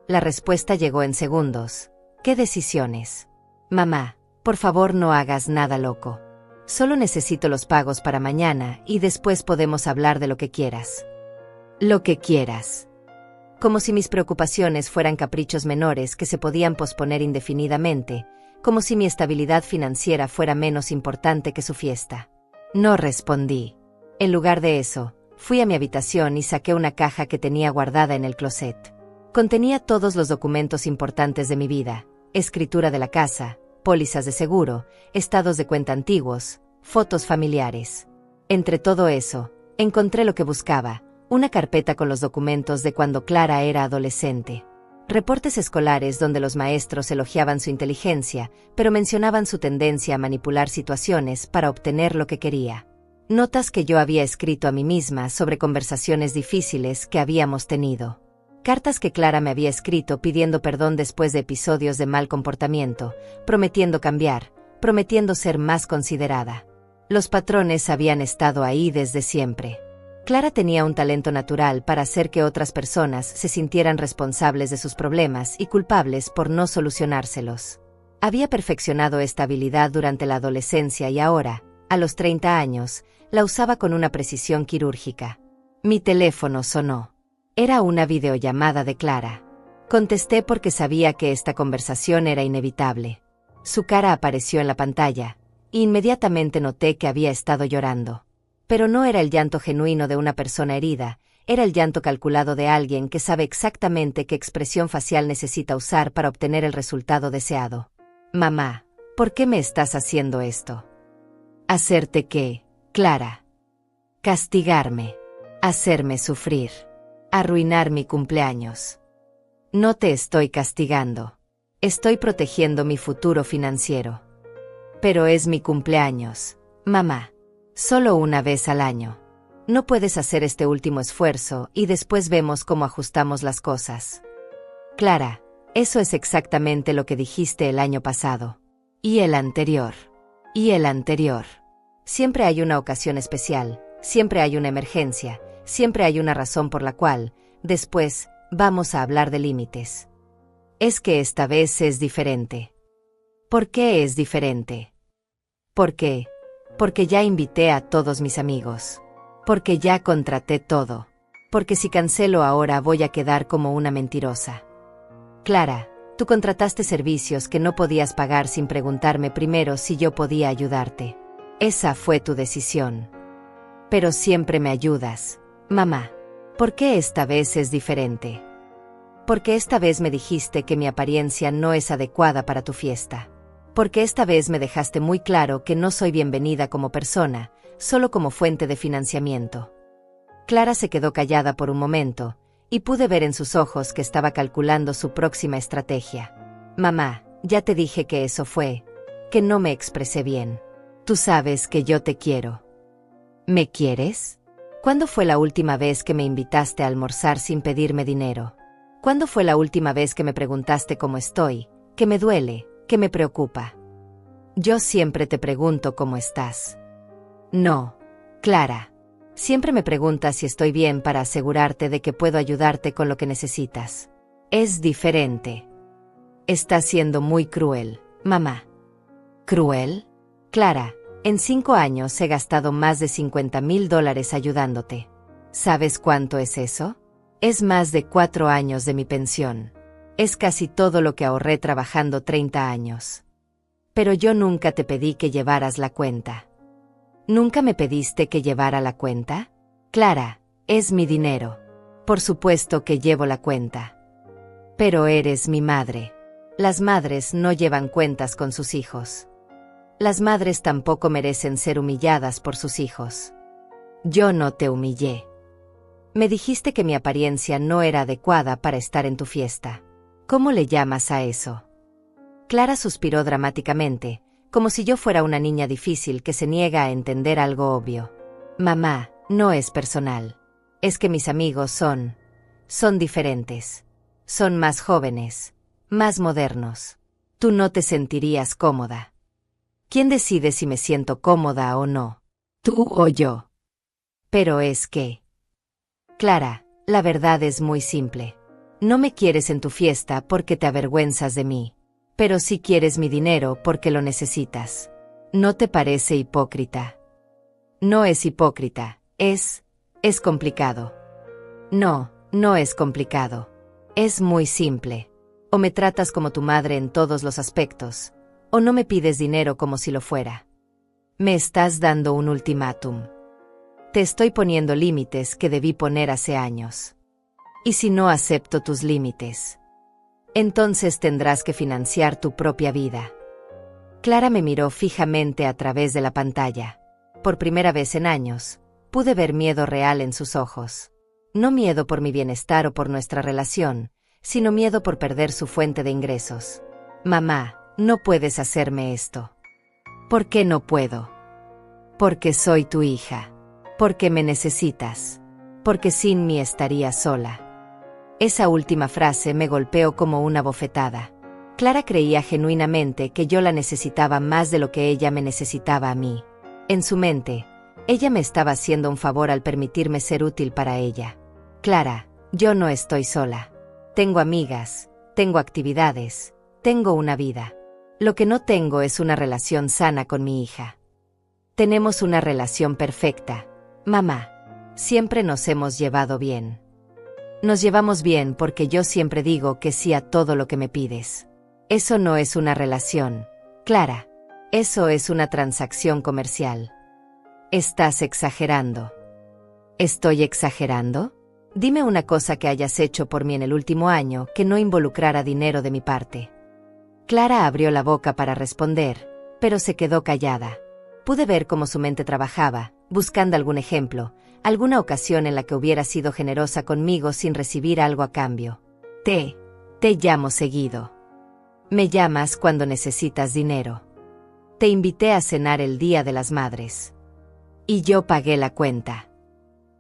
La respuesta llegó en segundos. ¿Qué decisiones? Mamá, por favor no hagas nada loco. Solo necesito los pagos para mañana y después podemos hablar de lo que quieras. Lo que quieras. Como si mis preocupaciones fueran caprichos menores que se podían posponer indefinidamente, como si mi estabilidad financiera fuera menos importante que su fiesta. No respondí. En lugar de eso, fui a mi habitación y saqué una caja que tenía guardada en el closet. Contenía todos los documentos importantes de mi vida: escritura de la casa, pólizas de seguro, estados de cuenta antiguos, fotos familiares. Entre todo eso, encontré lo que buscaba: una carpeta con los documentos de cuando Clara era adolescente. Reportes escolares donde los maestros elogiaban su inteligencia, pero mencionaban su tendencia a manipular situaciones para obtener lo que quería. Notas que yo había escrito a mí misma sobre conversaciones difíciles que habíamos tenido. Cartas que Clara me había escrito pidiendo perdón después de episodios de mal comportamiento, prometiendo cambiar, prometiendo ser más considerada. Los patrones habían estado ahí desde siempre. Clara tenía un talento natural para hacer que otras personas se sintieran responsables de sus problemas y culpables por no solucionárselos. Había perfeccionado esta habilidad durante la adolescencia y ahora, a los 30 años, la usaba con una precisión quirúrgica. Mi teléfono sonó. Era una videollamada de Clara. Contesté porque sabía que esta conversación era inevitable. Su cara apareció en la pantalla, e inmediatamente noté que había estado llorando. Pero no era el llanto genuino de una persona herida, era el llanto calculado de alguien que sabe exactamente qué expresión facial necesita usar para obtener el resultado deseado. Mamá, ¿por qué me estás haciendo esto? ¿Hacerte qué, Clara? Castigarme. Hacerme sufrir. Arruinar mi cumpleaños. No te estoy castigando. Estoy protegiendo mi futuro financiero. Pero es mi cumpleaños, mamá. Solo una vez al año. No puedes hacer este último esfuerzo y después vemos cómo ajustamos las cosas. Clara, eso es exactamente lo que dijiste el año pasado. Y el anterior. Y el anterior. Siempre hay una ocasión especial, siempre hay una emergencia, siempre hay una razón por la cual, después, vamos a hablar de límites. Es que esta vez es diferente. ¿Por qué es diferente? ¿Por qué? Porque ya invité a todos mis amigos. Porque ya contraté todo. Porque si cancelo ahora voy a quedar como una mentirosa. Clara, tú contrataste servicios que no podías pagar sin preguntarme primero si yo podía ayudarte. Esa fue tu decisión. Pero siempre me ayudas, mamá. ¿Por qué esta vez es diferente? Porque esta vez me dijiste que mi apariencia no es adecuada para tu fiesta. Porque esta vez me dejaste muy claro que no soy bienvenida como persona, solo como fuente de financiamiento. Clara se quedó callada por un momento, y pude ver en sus ojos que estaba calculando su próxima estrategia. Mamá, ya te dije que eso fue, que no me expresé bien. Tú sabes que yo te quiero. ¿Me quieres? ¿Cuándo fue la última vez que me invitaste a almorzar sin pedirme dinero? ¿Cuándo fue la última vez que me preguntaste cómo estoy, qué me duele, qué me preocupa? Yo siempre te pregunto cómo estás. No, Clara. Siempre me preguntas si estoy bien para asegurarte de que puedo ayudarte con lo que necesitas. Es diferente. Estás siendo muy cruel, mamá. ¿Cruel? Clara, en 5 años he gastado más de $50,000 ayudándote. ¿Sabes cuánto es eso? Es más de 4 años de mi pensión. Es casi todo lo que ahorré trabajando 30 años. Pero yo nunca te pedí que llevaras la cuenta. ¿Nunca me pediste que llevara la cuenta? Clara, es mi dinero. Por supuesto que llevo la cuenta. Pero eres mi madre. Las madres no llevan cuentas con sus hijos. Las madres tampoco merecen ser humilladas por sus hijos. Yo no te humillé. Me dijiste que mi apariencia no era adecuada para estar en tu fiesta. ¿Cómo le llamas a eso? Clara suspiró dramáticamente, como si yo fuera una niña difícil que se niega a entender algo obvio. Mamá, no es personal. Es que mis amigos son diferentes. Son más jóvenes, más modernos. Tú no te sentirías cómoda. ¿Quién decide si me siento cómoda o no? ¿Tú o yo? Pero es que... Clara, la verdad es muy simple. No me quieres en tu fiesta porque te avergüenzas de mí. Pero sí quieres mi dinero porque lo necesitas. ¿No te parece hipócrita? No es hipócrita, es complicado. No, no es complicado. Es muy simple. O me tratas como tu madre en todos los aspectos, o no me pides dinero como si lo fuera. Me estás dando un ultimátum. Te estoy poniendo límites que debí poner hace años. ¿Y si no acepto tus límites? Entonces tendrás que financiar tu propia vida. Clara me miró fijamente a través de la pantalla. Por primera vez en años, pude ver miedo real en sus ojos. No miedo por mi bienestar o por nuestra relación, sino miedo por perder su fuente de ingresos. Mamá, no puedes hacerme esto. ¿Por qué no puedo? Porque soy tu hija. Porque me necesitas. Porque sin mí estaría sola. Esa última frase me golpeó como una bofetada. Clara creía genuinamente que yo la necesitaba más de lo que ella me necesitaba a mí. En su mente, ella me estaba haciendo un favor al permitirme ser útil para ella. Clara, yo no estoy sola. Tengo amigas, tengo actividades, tengo una vida. Lo que no tengo es una relación sana con mi hija. Tenemos una relación perfecta, mamá. Siempre nos hemos llevado bien. Nos llevamos bien porque yo siempre digo que sí a todo lo que me pides. Eso no es una relación, Clara. Eso es una transacción comercial. Estás exagerando. ¿Estoy exagerando? Dime una cosa que hayas hecho por mí en el último año que no involucrara dinero de mi parte. Clara abrió la boca para responder, pero se quedó callada. Pude ver cómo su mente trabajaba, buscando algún ejemplo, alguna ocasión en la que hubiera sido generosa conmigo sin recibir algo a cambio. Te llamo seguido. Me llamas cuando necesitas dinero. Te invité a cenar el Día de las Madres. Y yo pagué la cuenta.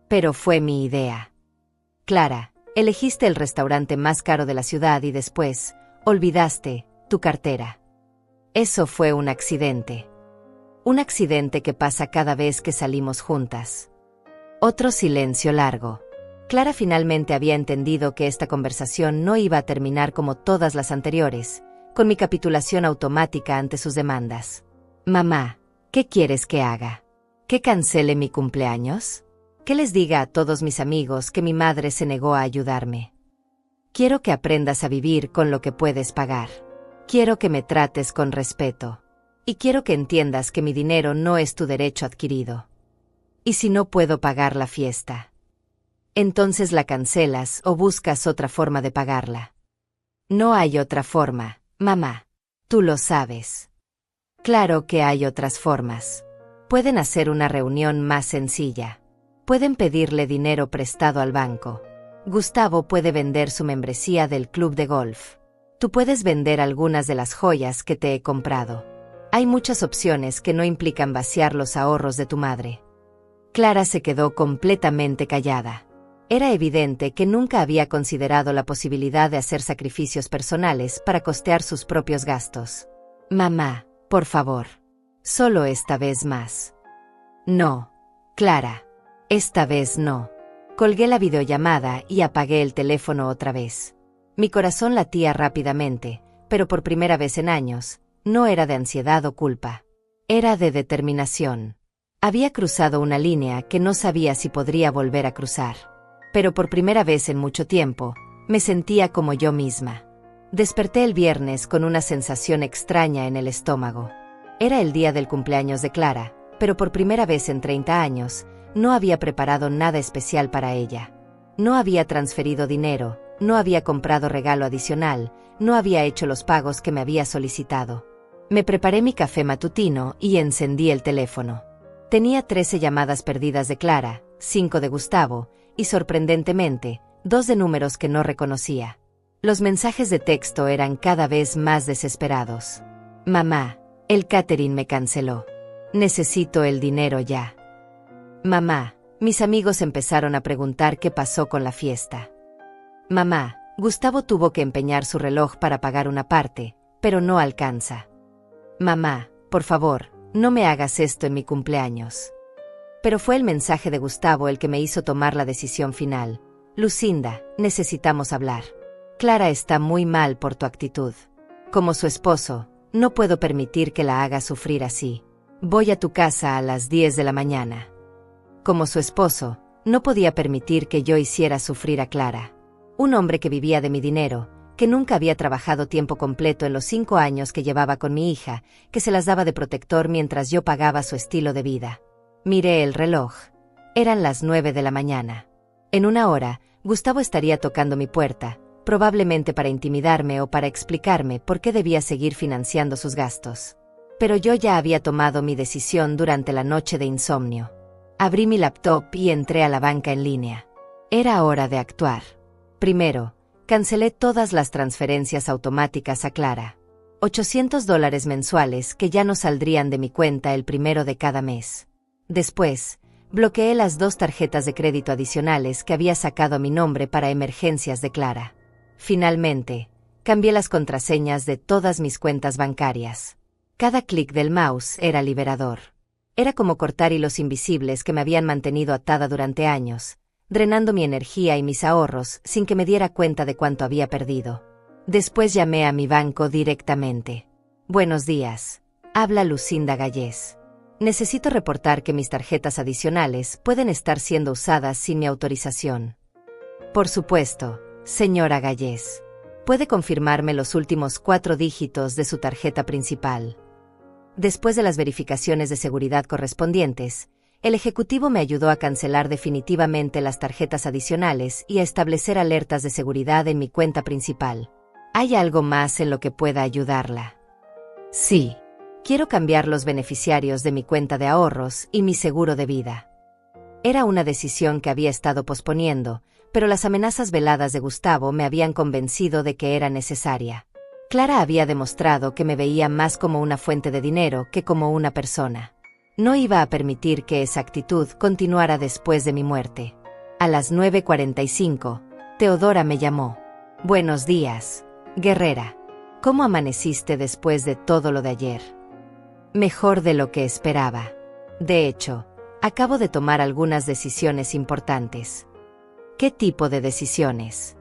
Pero fue mi idea. Clara, elegiste el restaurante más caro de la ciudad y después, olvidaste tu cartera. Eso fue un accidente. Un accidente que pasa cada vez que salimos juntas. Otro silencio largo. Clara finalmente había entendido que esta conversación no iba a terminar como todas las anteriores, con mi capitulación automática ante sus demandas. Mamá, ¿qué quieres que haga? ¿Que cancele mi cumpleaños? ¿Que les diga a todos mis amigos que mi madre se negó a ayudarme? Quiero que aprendas a vivir con lo que puedes pagar. Quiero que me trates con respeto. Y quiero que entiendas que mi dinero no es tu derecho adquirido. ¿Y si no puedo pagar la fiesta? Entonces la cancelas o buscas otra forma de pagarla. No hay otra forma, mamá. Tú lo sabes. Claro que hay otras formas. Pueden hacer una reunión más sencilla. Pueden pedirle dinero prestado al banco. Gustavo puede vender su membresía del club de golf. Tú puedes vender algunas de las joyas que te he comprado. Hay muchas opciones que no implican vaciar los ahorros de tu madre. Clara se quedó completamente callada. Era evidente que nunca había considerado la posibilidad de hacer sacrificios personales para costear sus propios gastos. Mamá, por favor. Solo esta vez más. No, Clara. Esta vez no. Colgué la videollamada y apagué el teléfono otra vez. Mi corazón latía rápidamente, pero por primera vez en años, no era de ansiedad o culpa. Era de determinación. Había cruzado una línea que no sabía si podría volver a cruzar. Pero por primera vez en mucho tiempo, me sentía como yo misma. Desperté el viernes con una sensación extraña en el estómago. Era el día del cumpleaños de Clara, pero por primera vez en 30 años, no había preparado nada especial para ella. No había transferido dinero, no había comprado regalo adicional, no había hecho los pagos que me había solicitado. Me preparé mi café matutino y encendí el teléfono. Tenía 13 llamadas perdidas de Clara, 5 de Gustavo, y sorprendentemente, 2 de números que no reconocía. Los mensajes de texto eran cada vez más desesperados. Mamá, el catering me canceló. Necesito el dinero ya. Mamá, mis amigos empezaron a preguntar qué pasó con la fiesta. Mamá, Gustavo tuvo que empeñar su reloj para pagar una parte, pero no alcanza. Mamá, por favor, no me hagas esto en mi cumpleaños. Pero fue el mensaje de Gustavo el que me hizo tomar la decisión final. Lucinda, necesitamos hablar. Clara está muy mal por tu actitud. Como su esposo, no puedo permitir que la hagas sufrir así. Voy a tu casa a las 10 de la mañana. Como su esposo, no podía permitir que yo hiciera sufrir a Clara. Un hombre que vivía de mi dinero, que nunca había trabajado tiempo completo en los 5 años que llevaba con mi hija, que se las daba de protector mientras yo pagaba su estilo de vida. Miré el reloj. Eran las 9 de la mañana. En una hora, Gustavo estaría tocando mi puerta, probablemente para intimidarme o para explicarme por qué debía seguir financiando sus gastos. Pero yo ya había tomado mi decisión durante la noche de insomnio. Abrí mi laptop y entré a la banca en línea. Era hora de actuar. Primero, cancelé todas las transferencias automáticas a Clara. $800 mensuales que ya no saldrían de mi cuenta el primero de cada mes. Después, bloqueé las 2 tarjetas de crédito adicionales que había sacado a mi nombre para emergencias de Clara. Finalmente, cambié las contraseñas de todas mis cuentas bancarias. Cada clic del mouse era liberador. Era como cortar hilos invisibles que me habían mantenido atada durante años, drenando mi energía y mis ahorros sin que me diera cuenta de cuánto había perdido. Después llamé a mi banco directamente. Buenos días. Habla Lucinda Gallés. Necesito reportar que mis tarjetas adicionales pueden estar siendo usadas sin mi autorización. Por supuesto, señora Gallés. ¿Puede confirmarme los últimos 4 dígitos de su tarjeta principal? Después de las verificaciones de seguridad correspondientes, el ejecutivo me ayudó a cancelar definitivamente las tarjetas adicionales y a establecer alertas de seguridad en mi cuenta principal. ¿Hay algo más en lo que pueda ayudarla? Sí. Quiero cambiar los beneficiarios de mi cuenta de ahorros y mi seguro de vida. Era una decisión que había estado posponiendo, pero las amenazas veladas de Gustavo me habían convencido de que era necesaria. Clara había demostrado que me veía más como una fuente de dinero que como una persona. No iba a permitir que esa actitud continuara después de mi muerte. A las 9:45, Teodora me llamó. Buenos días, guerrera. ¿Cómo amaneciste después de todo lo de ayer? Mejor de lo que esperaba. De hecho, acabo de tomar algunas decisiones importantes. ¿Qué tipo de decisiones?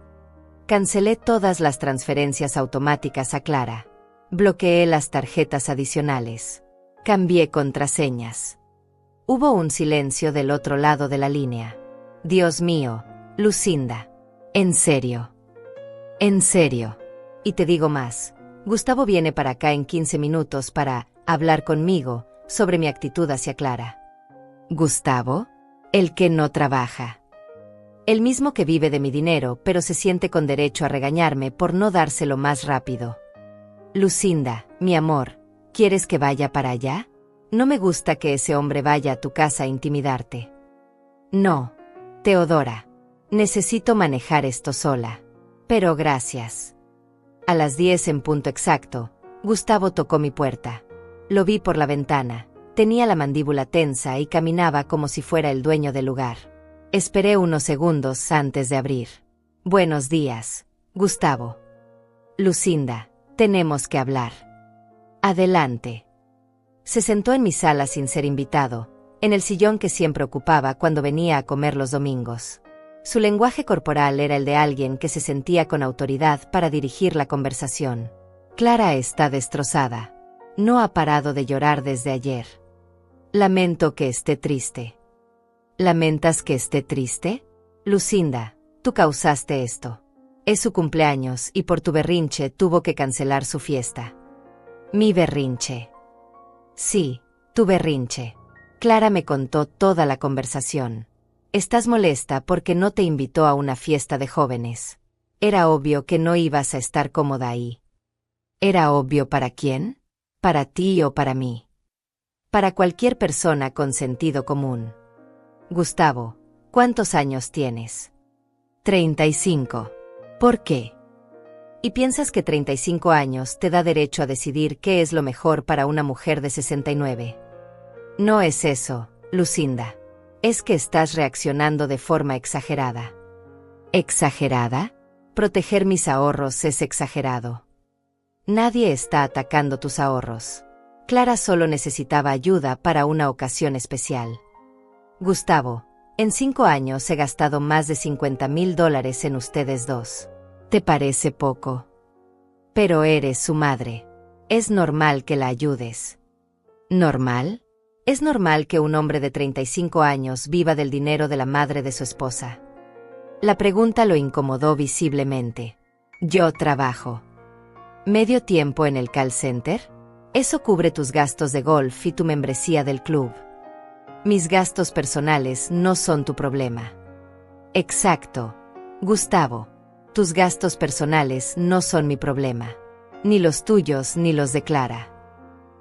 Cancelé todas las transferencias automáticas a Clara. Bloqueé las tarjetas adicionales. Cambié contraseñas. Hubo un silencio del otro lado de la línea. Dios mío, Lucinda. ¿En serio? ¿En serio? Y te digo más. Gustavo viene para acá en 15 minutos para hablar conmigo sobre mi actitud hacia Clara. ¿Gustavo? El que no trabaja. El mismo que vive de mi dinero, pero se siente con derecho a regañarme por no dárselo más rápido. Lucinda, mi amor, ¿quieres que vaya para allá? No me gusta que ese hombre vaya a tu casa a intimidarte. No, Teodora. Necesito manejar esto sola. Pero gracias. A las 10 en punto exacto, Gustavo tocó mi puerta. Lo vi por la ventana. Tenía la mandíbula tensa y caminaba como si fuera el dueño del lugar. Esperé unos segundos antes de abrir. Buenos días, Gustavo. Lucinda, tenemos que hablar. Adelante. Se sentó en mi sala sin ser invitado, en el sillón que siempre ocupaba cuando venía a comer los domingos. Su lenguaje corporal era el de alguien que se sentía con autoridad para dirigir la conversación. Clara está destrozada. No ha parado de llorar desde ayer. Lamento que esté triste. ¿Lamentas que esté triste? Lucinda, tú causaste esto. Es su cumpleaños y por tu berrinche tuvo que cancelar su fiesta. ¿Mi berrinche? Sí, tu berrinche. Clara me contó toda la conversación. Estás molesta porque no te invitó a una fiesta de jóvenes. Era obvio que no ibas a estar cómoda ahí. ¿Era obvio para quién? ¿Para ti o para mí? Para cualquier persona con sentido común. Gustavo, ¿cuántos años tienes? 35. ¿Por qué? ¿Y piensas que 35 años te da derecho a decidir qué es lo mejor para una mujer de 69? No es eso, Lucinda. Es que estás reaccionando de forma exagerada. ¿Exagerada? Proteger mis ahorros es exagerado. Nadie está atacando tus ahorros. Clara solo necesitaba ayuda para una ocasión especial. Gustavo, en 5 años he gastado más de $50,000 en ustedes dos. ¿Te parece poco? Pero eres su madre. Es normal que la ayudes. ¿Normal? Es normal que un hombre de 35 años viva del dinero de la madre de su esposa. La pregunta lo incomodó visiblemente. Yo trabajo. ¿Medio tiempo en el call center? Eso cubre tus gastos de golf y tu membresía del club. Mis gastos personales no son tu problema. Exacto. Gustavo, tus gastos personales no son mi problema. Ni los tuyos ni los de Clara.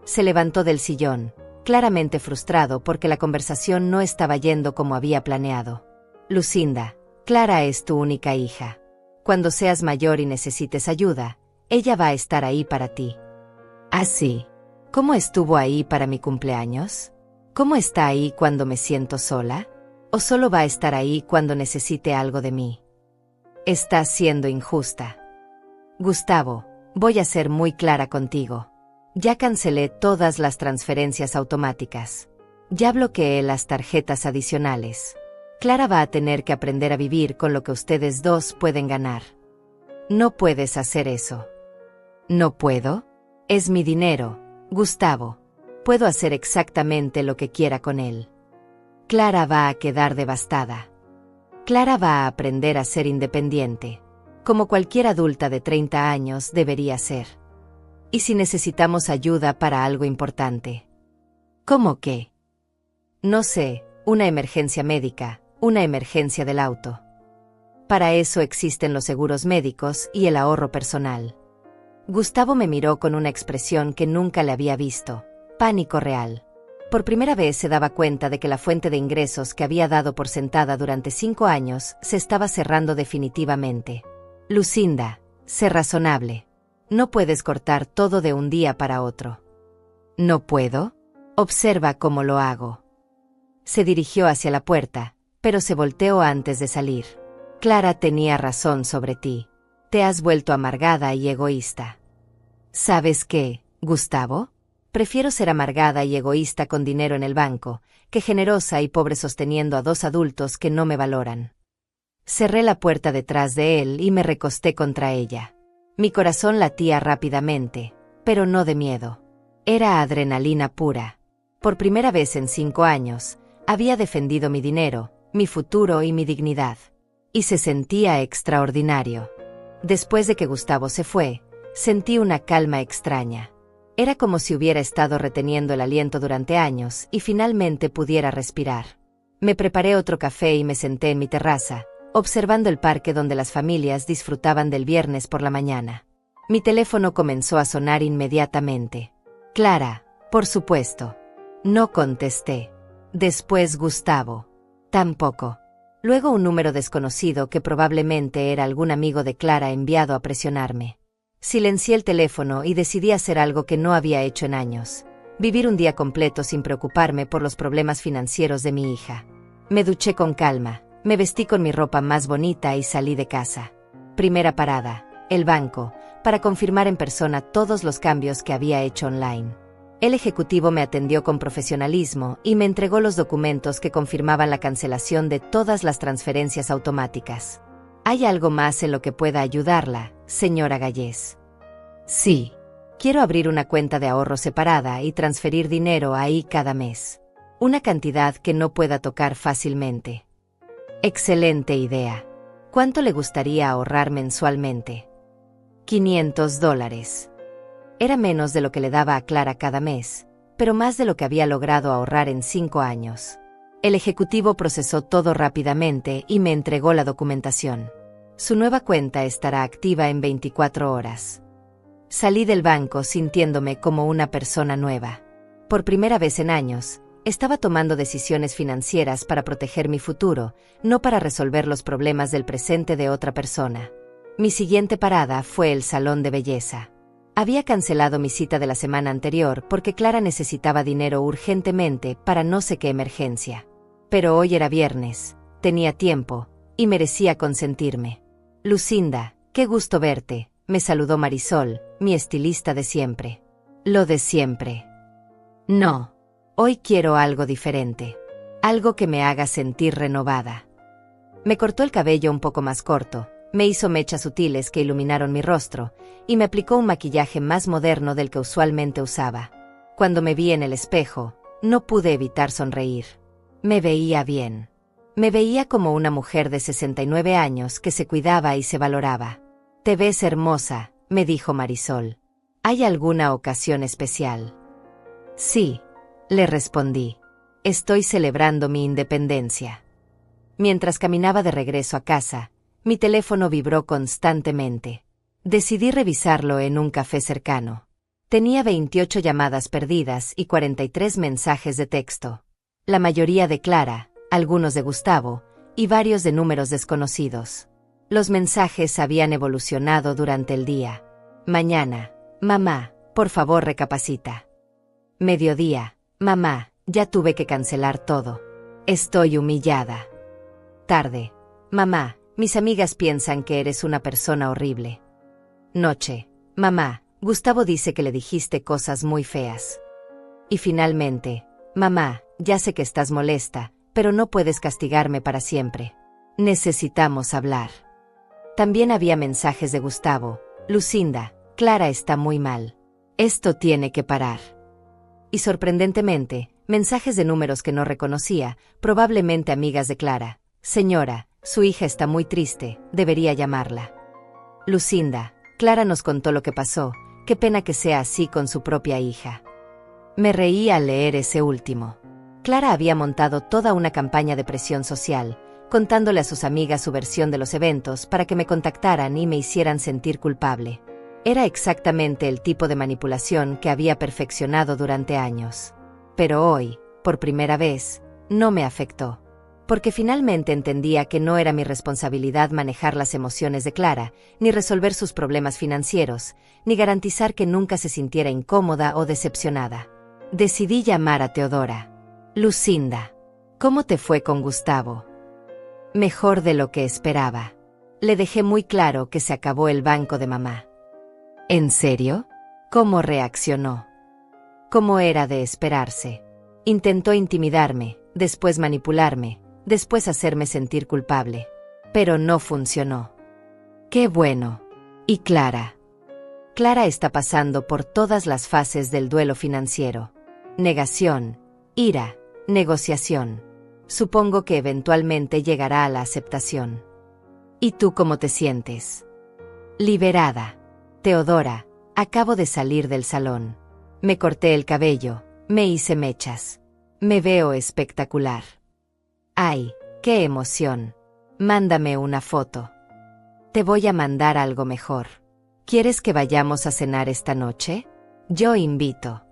Se levantó del sillón, claramente frustrado porque la conversación no estaba yendo como había planeado. Lucinda, Clara es tu única hija. Cuando seas mayor y necesites ayuda, ella va a estar ahí para ti. ¿Ah, sí? ¿Cómo estuvo ahí para mi cumpleaños? ¿Cómo está ahí cuando me siento sola? ¿O solo va a estar ahí cuando necesite algo de mí? Estás siendo injusta. Gustavo, voy a ser muy clara contigo. Ya cancelé todas las transferencias automáticas. Ya bloqueé las tarjetas adicionales. Clara va a tener que aprender a vivir con lo que ustedes dos pueden ganar. No puedes hacer eso. ¿No puedo? Es mi dinero, Gustavo. Puedo hacer exactamente lo que quiera con él. Clara va a quedar devastada. Clara va a aprender a ser independiente, como cualquier adulta de 30 años debería ser. ¿Y si necesitamos ayuda para algo importante? ¿Cómo qué? No sé, una emergencia médica, una emergencia del auto. Para eso existen los seguros médicos y el ahorro personal. Gustavo me miró con una expresión que nunca le había visto, pánico real. Por primera vez se daba cuenta de que la fuente de ingresos que había dado por sentada durante 5 años se estaba cerrando definitivamente. Lucinda, sé razonable. No puedes cortar todo de un día para otro. ¿No puedo? Observa cómo lo hago. Se dirigió hacia la puerta, pero se volteó antes de salir. Clara tenía razón sobre ti. Te has vuelto amargada y egoísta. ¿Sabes qué, Gustavo? Prefiero ser amargada y egoísta con dinero en el banco, que generosa y pobre sosteniendo a 2 adultos que no me valoran. Cerré la puerta detrás de él y me recosté contra ella. Mi corazón latía rápidamente, pero no de miedo. Era adrenalina pura. Por primera vez en 5 años, había defendido mi dinero, mi futuro y mi dignidad. Y se sentía extraordinario. Después de que Gustavo se fue, sentí una calma extraña. Era como si hubiera estado reteniendo el aliento durante años y finalmente pudiera respirar. Me preparé otro café y me senté en mi terraza, observando el parque donde las familias disfrutaban del viernes por la mañana. Mi teléfono comenzó a sonar inmediatamente. Clara, por supuesto. No contesté. Después Gustavo. Tampoco. Luego un número desconocido que probablemente era algún amigo de Clara enviado a presionarme. Silencié el teléfono y decidí hacer algo que no había hecho en años. Vivir un día completo sin preocuparme por los problemas financieros de mi hija. Me duché con calma, me vestí con mi ropa más bonita y salí de casa. Primera parada, el banco, para confirmar en persona todos los cambios que había hecho online. El ejecutivo me atendió con profesionalismo y me entregó los documentos que confirmaban la cancelación de todas las transferencias automáticas. ¿Hay algo más en lo que pueda ayudarla, señora Gallés? Sí. Quiero abrir una cuenta de ahorro separada y transferir dinero ahí cada mes. Una cantidad que no pueda tocar fácilmente. Excelente idea. ¿Cuánto le gustaría ahorrar mensualmente? $500. Era menos de lo que le daba a Clara cada mes, pero más de lo que había logrado ahorrar en 5 años. El ejecutivo procesó todo rápidamente y me entregó la documentación. Su nueva cuenta estará activa en 24 horas. Salí del banco sintiéndome como una persona nueva. Por primera vez en años, estaba tomando decisiones financieras para proteger mi futuro, no para resolver los problemas del presente de otra persona. Mi siguiente parada fue el salón de belleza. Había cancelado mi cita de la semana anterior porque Clara necesitaba dinero urgentemente para no sé qué emergencia. Pero hoy era viernes, tenía tiempo, y merecía consentirme. Lucinda, qué gusto verte, me saludó Marisol, mi estilista de siempre. Lo de siempre. No. Hoy quiero algo diferente. Algo que me haga sentir renovada. Me cortó el cabello un poco más corto, me hizo mechas sutiles que iluminaron mi rostro, y me aplicó un maquillaje más moderno del que usualmente usaba. Cuando me vi en el espejo, no pude evitar sonreír. Me veía bien. Me veía como una mujer de 69 años que se cuidaba y se valoraba. Te ves hermosa, me dijo Marisol. ¿Hay alguna ocasión especial? Sí, le respondí. Estoy celebrando mi independencia. Mientras caminaba de regreso a casa, mi teléfono vibró constantemente. Decidí revisarlo en un café cercano. Tenía 28 llamadas perdidas y 43 mensajes de texto. La mayoría de Clara, algunos de Gustavo, y varios de números desconocidos. Los mensajes habían evolucionado durante el día. Mañana, mamá, por favor recapacita. Mediodía, mamá, ya tuve que cancelar todo. Estoy humillada. Tarde, mamá, mis amigas piensan que eres una persona horrible. Noche, mamá, Gustavo dice que le dijiste cosas muy feas. Y finalmente, mamá, ya sé que estás molesta, pero no puedes castigarme para siempre. Necesitamos hablar. También había mensajes de Gustavo. Lucinda, Clara está muy mal. Esto tiene que parar. Y sorprendentemente, mensajes de números que no reconocía, probablemente amigas de Clara. Señora, su hija está muy triste, debería llamarla. Lucinda, Clara nos contó lo que pasó, qué pena que sea así con su propia hija. Me reí al leer ese último. Clara había montado toda una campaña de presión social, contándole a sus amigas su versión de los eventos para que me contactaran y me hicieran sentir culpable. Era exactamente el tipo de manipulación que había perfeccionado durante años. Pero hoy, por primera vez, no me afectó. Porque finalmente entendía que no era mi responsabilidad manejar las emociones de Clara, ni resolver sus problemas financieros, ni garantizar que nunca se sintiera incómoda o decepcionada. Decidí llamar a Teodora. Lucinda, ¿cómo te fue con Gustavo? Mejor de lo que esperaba. Le dejé muy claro que se acabó el banco de mamá. ¿En serio? ¿Cómo reaccionó? Como era de esperarse. Intentó intimidarme, después manipularme, después hacerme sentir culpable. Pero no funcionó. ¡Qué bueno! ¿Y Clara? Clara está pasando por todas las fases del duelo financiero. Negación, ira, negociación. Supongo que eventualmente llegará a la aceptación. ¿Y tú cómo te sientes? Liberada. Teodora, acabo de salir del salón. Me corté el cabello, me hice mechas. Me veo espectacular. ¡Ay, qué emoción! Mándame una foto. Te voy a mandar algo mejor. ¿Quieres que vayamos a cenar esta noche? Yo invito.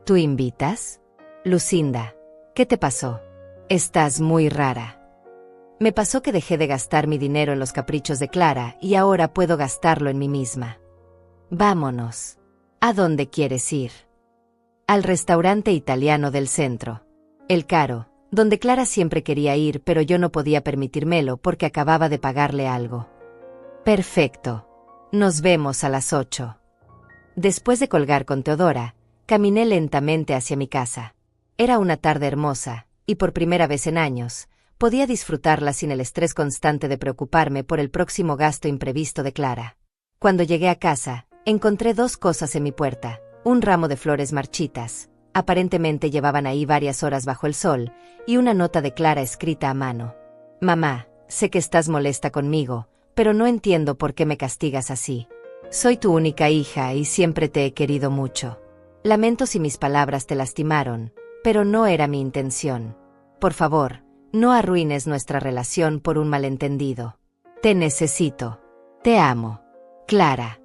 ¿Tú invitas? Lucinda, ¿qué te pasó? Estás muy rara. Me pasó que dejé de gastar mi dinero en los caprichos de Clara y ahora puedo gastarlo en mí misma. Vámonos. ¿A dónde quieres ir? Al restaurante italiano del centro. El Caro, donde Clara siempre quería ir pero yo no podía permitírmelo porque acababa de pagarle algo. Perfecto. Nos vemos a las 8. Después de colgar con Teodora, caminé lentamente hacia mi casa. Era una tarde hermosa, y por primera vez en años, podía disfrutarla sin el estrés constante de preocuparme por el próximo gasto imprevisto de Clara. Cuando llegué a casa, encontré dos cosas en mi puerta, un ramo de flores marchitas, aparentemente llevaban ahí varias horas bajo el sol, y una nota de Clara escrita a mano. Mamá, sé que estás molesta conmigo, pero no entiendo por qué me castigas así. Soy tu única hija y siempre te he querido mucho. Lamento si mis palabras te lastimaron, pero no era mi intención. Por favor, no arruines nuestra relación por un malentendido. Te necesito. Te amo. Clara.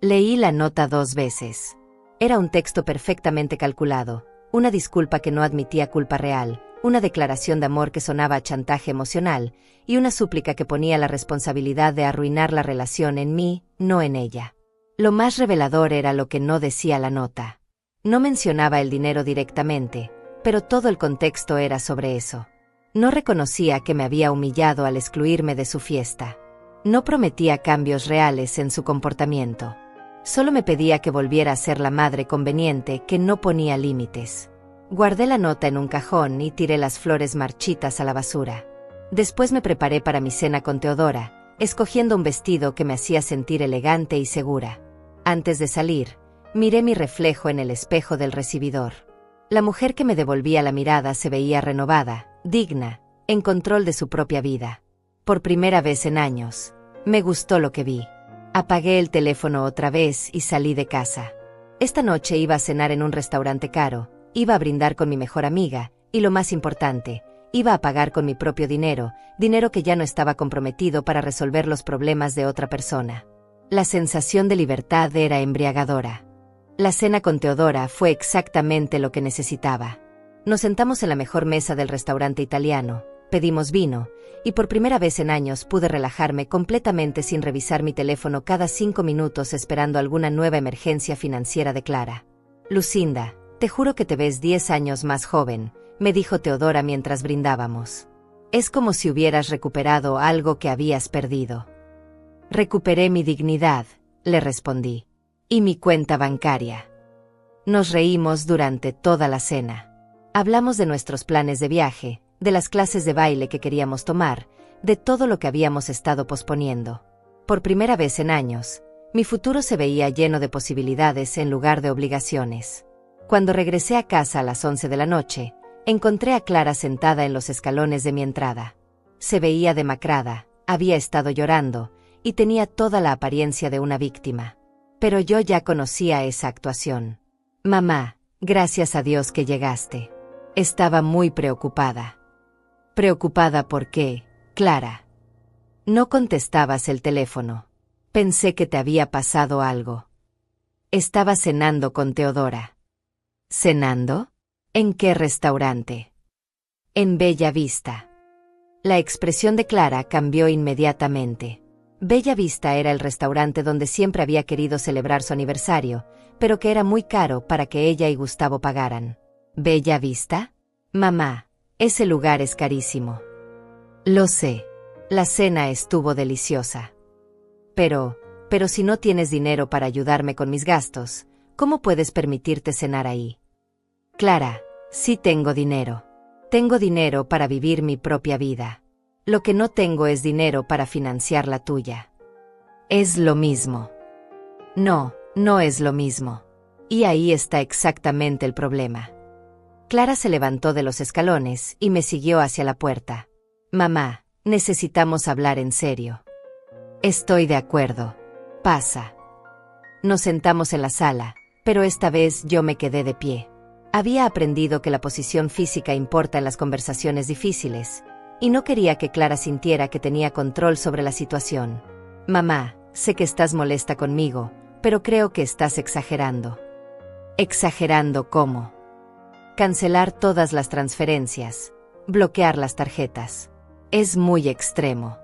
Leí la nota 2 veces. Era un texto perfectamente calculado, una disculpa que no admitía culpa real, una declaración de amor que sonaba a chantaje emocional, y una súplica que ponía la responsabilidad de arruinar la relación en mí, no en ella. Lo más revelador era lo que no decía la nota. No mencionaba el dinero directamente, pero todo el contexto era sobre eso. No reconocía que me había humillado al excluirme de su fiesta. No prometía cambios reales en su comportamiento. Solo me pedía que volviera a ser la madre conveniente que no ponía límites. Guardé la nota en un cajón y tiré las flores marchitas a la basura. Después me preparé para mi cena con Teodora, escogiendo un vestido que me hacía sentir elegante y segura. Antes de salir, miré mi reflejo en el espejo del recibidor. La mujer que me devolvía la mirada se veía renovada, digna, en control de su propia vida. Por primera vez en años, me gustó lo que vi. Apagué el teléfono otra vez y salí de casa. Esta noche iba a cenar en un restaurante caro, iba a brindar con mi mejor amiga, Y lo más importante, iba a pagar con mi propio dinero, dinero que ya no estaba comprometido para resolver los problemas de otra persona. La sensación de libertad era embriagadora. La cena con Teodora fue exactamente lo que necesitaba. Nos sentamos en la mejor mesa del restaurante italiano, pedimos vino, y por primera vez en años pude relajarme completamente sin revisar mi teléfono cada 5 minutos esperando alguna nueva emergencia financiera de Clara. Lucinda, te juro que te ves 10 años más joven, me dijo Teodora mientras brindábamos. Es como si hubieras recuperado algo que habías perdido. Recuperé mi dignidad, le respondí. Y mi cuenta bancaria. Nos reímos durante toda la cena. Hablamos de nuestros planes de viaje, de las clases de baile que queríamos tomar, de todo lo que habíamos estado posponiendo. Por primera vez en años, mi futuro se veía lleno de posibilidades en lugar de obligaciones. Cuando regresé a casa a las 11 de la noche, encontré a Clara sentada en los escalones de mi entrada. Se veía demacrada, había estado llorando, y tenía toda la apariencia de una víctima. Pero yo ya conocía esa actuación. Mamá, gracias a Dios que llegaste. Estaba muy preocupada. ¿Preocupada por qué, Clara? No contestabas el teléfono. Pensé que te había pasado algo. Estaba cenando con Teodora. ¿Cenando? ¿En qué restaurante? En Bella Vista. La expresión de Clara cambió inmediatamente. Bella Vista era el restaurante donde siempre había querido celebrar su aniversario, pero que era muy caro para que ella y Gustavo pagaran. ¿Bella Vista? Mamá, ese lugar es carísimo. Lo sé. La cena estuvo deliciosa. Pero si no tienes dinero para ayudarme con mis gastos, ¿cómo puedes permitirte cenar ahí? Clara, sí tengo dinero. Tengo dinero para vivir mi propia vida. Lo que no tengo es dinero para financiar la tuya. Es lo mismo. No, no es lo mismo. Y ahí está exactamente el problema. Clara se levantó de los escalones y me siguió hacia la puerta. Mamá, necesitamos hablar en serio. Estoy de acuerdo. Pasa. Nos sentamos en la sala, pero esta vez yo me quedé de pie. Había aprendido que la posición física importa en las conversaciones difíciles, y no quería que Clara sintiera que tenía control sobre la situación. Mamá, sé que estás molesta conmigo, pero creo que estás exagerando. ¿Exagerando cómo? Cancelar todas las transferencias, bloquear las tarjetas. Es muy extremo.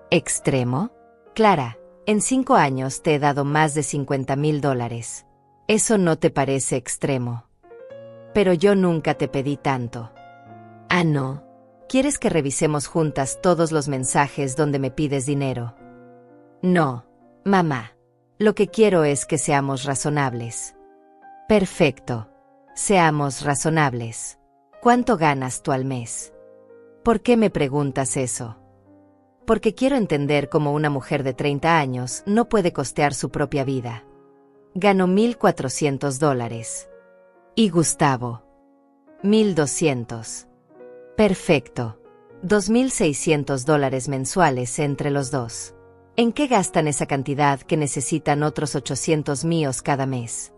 ¿Extremo? Clara, en 5 años te he dado más de $50,000. ¿Eso no te parece extremo? Pero yo nunca te pedí tanto. Ah, no. ¿Quieres que revisemos juntas todos los mensajes donde me pides dinero? No, mamá. Lo que quiero es que seamos razonables. Perfecto. Seamos razonables. ¿Cuánto ganas tú al mes? ¿Por qué me preguntas eso? Porque quiero entender cómo una mujer de 30 años no puede costear su propia vida. Gano $1,400. ¿Y Gustavo? 1,200. Perfecto. $2,600 mensuales entre los dos. ¿En qué gastan esa cantidad que necesitan otros 800 míos cada mes?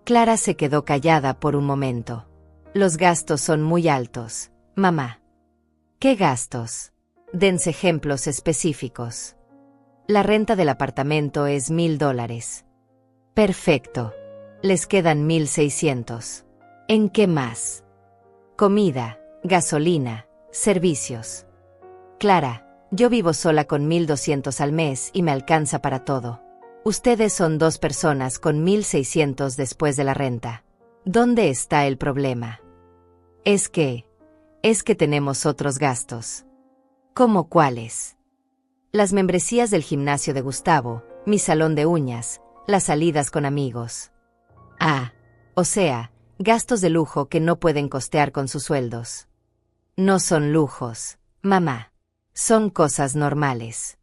Clara se quedó callada por un momento. Los gastos son muy altos, mamá. ¿Qué gastos? Dense ejemplos específicos. La renta del apartamento es $1,000. Perfecto. Les quedan 1,600. ¿En qué más? Comida, gasolina, servicios. Clara, yo vivo sola con 1,200 al mes y me alcanza para todo. Ustedes son 2 personas con 1,600 después de la renta. ¿Dónde está el problema? Es que tenemos otros gastos. ¿Cómo cuáles? Las membresías del gimnasio de Gustavo, mi salón de uñas, las salidas con amigos. Ah, o sea, gastos de lujo que no pueden costear con sus sueldos. No son lujos, mamá. Son cosas normales.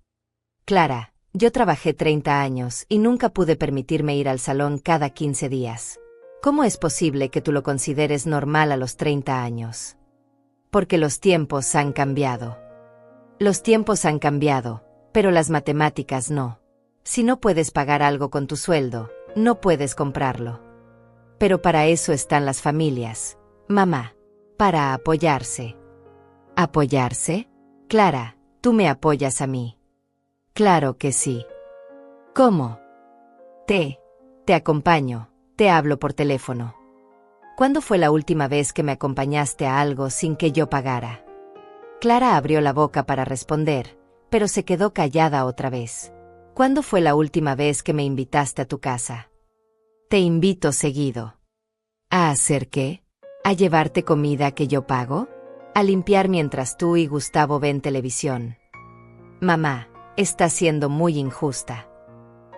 Clara, yo trabajé 30 años y nunca pude permitirme ir al salón cada 15 días. ¿Cómo es posible que tú lo consideres normal a los 30 años? Porque los tiempos han cambiado. Los tiempos han cambiado, pero las matemáticas no. Si no puedes pagar algo con tu sueldo, no puedes comprarlo. Pero para eso están las familias, mamá. para apoyarse. ¿Apoyarse? Clara, tú me apoyas a mí. Claro que sí. ¿Cómo? Te acompaño, te hablo por teléfono. ¿Cuándo fue la última vez que me acompañaste a algo sin que yo pagara? Clara abrió la boca para responder, pero se quedó callada otra vez. ¿Cuándo fue la última vez que me invitaste a tu casa? Te invito seguido. ¿A hacer qué? ¿A llevarte comida que yo pago? ¿A limpiar mientras tú y Gustavo ven televisión? Mamá, estás siendo muy injusta.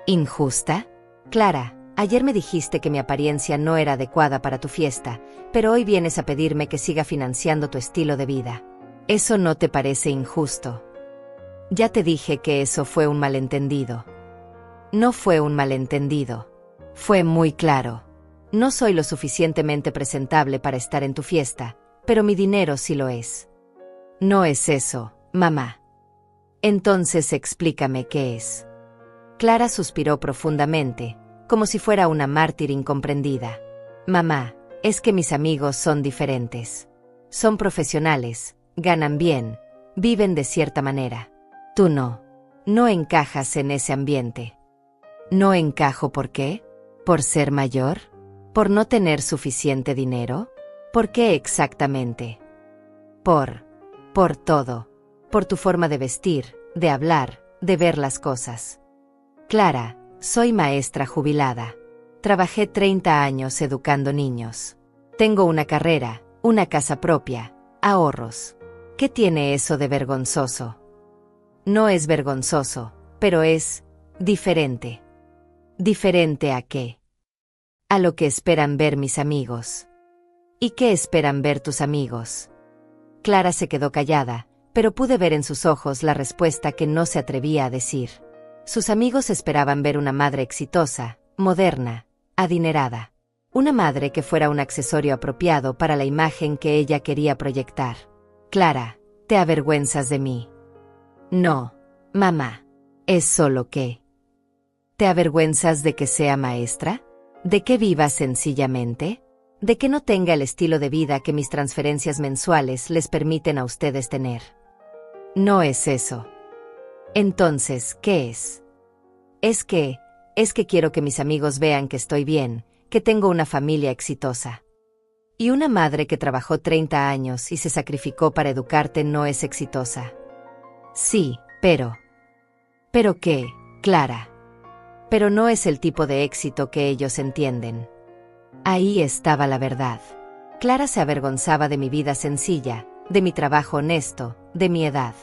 ¿Injusta? Clara, ayer me dijiste que mi apariencia no era adecuada para tu fiesta, pero hoy vienes a pedirme que siga financiando tu estilo de vida. ¿Eso no te parece injusto? Ya te dije que eso fue un malentendido. No fue un malentendido. Fue muy claro. No soy lo suficientemente presentable para estar en tu fiesta, pero mi dinero sí lo es. No es eso, mamá. Entonces explícame qué es. Clara suspiró profundamente, como si fuera una mártir incomprendida. Mamá, es que mis amigos son diferentes. Son profesionales, ganan bien, viven de cierta manera. Tú no. No encajas en ese ambiente. ¿No encajo por qué? ¿Por ser mayor? ¿Por no tener suficiente dinero? ¿Por qué exactamente? Por todo. Por tu forma de vestir, de hablar, de ver las cosas. Clara, soy maestra jubilada. Trabajé 30 años educando niños. Tengo una carrera, una casa propia, ahorros. ¿Qué tiene eso de vergonzoso? No es vergonzoso, pero es diferente. ¿Diferente a qué? A lo que esperan ver mis amigos. ¿Y qué esperan ver tus amigos? Clara se quedó callada, pero pude ver en sus ojos la respuesta que no se atrevía a decir. Sus amigos esperaban ver una madre exitosa, moderna, adinerada. Una madre que fuera un accesorio apropiado para la imagen que ella quería proyectar. Clara, ¿te avergüenzas de mí? No, mamá. Es solo que... ¿Te avergüenzas de que sea maestra? ¿De que viva sencillamente? ¿De que no tenga el estilo de vida que mis transferencias mensuales les permiten a ustedes tener? No es eso. Entonces, ¿qué es? Es que quiero que mis amigos vean que estoy bien, que tengo una familia exitosa. Y una madre que trabajó 30 años y se sacrificó para educarte no es exitosa. Sí, pero... ¿Pero qué, Clara? Pero no es el tipo de éxito que ellos entienden. Ahí estaba la verdad. Clara se avergonzaba de mi vida sencilla, de mi trabajo honesto, de mi edad.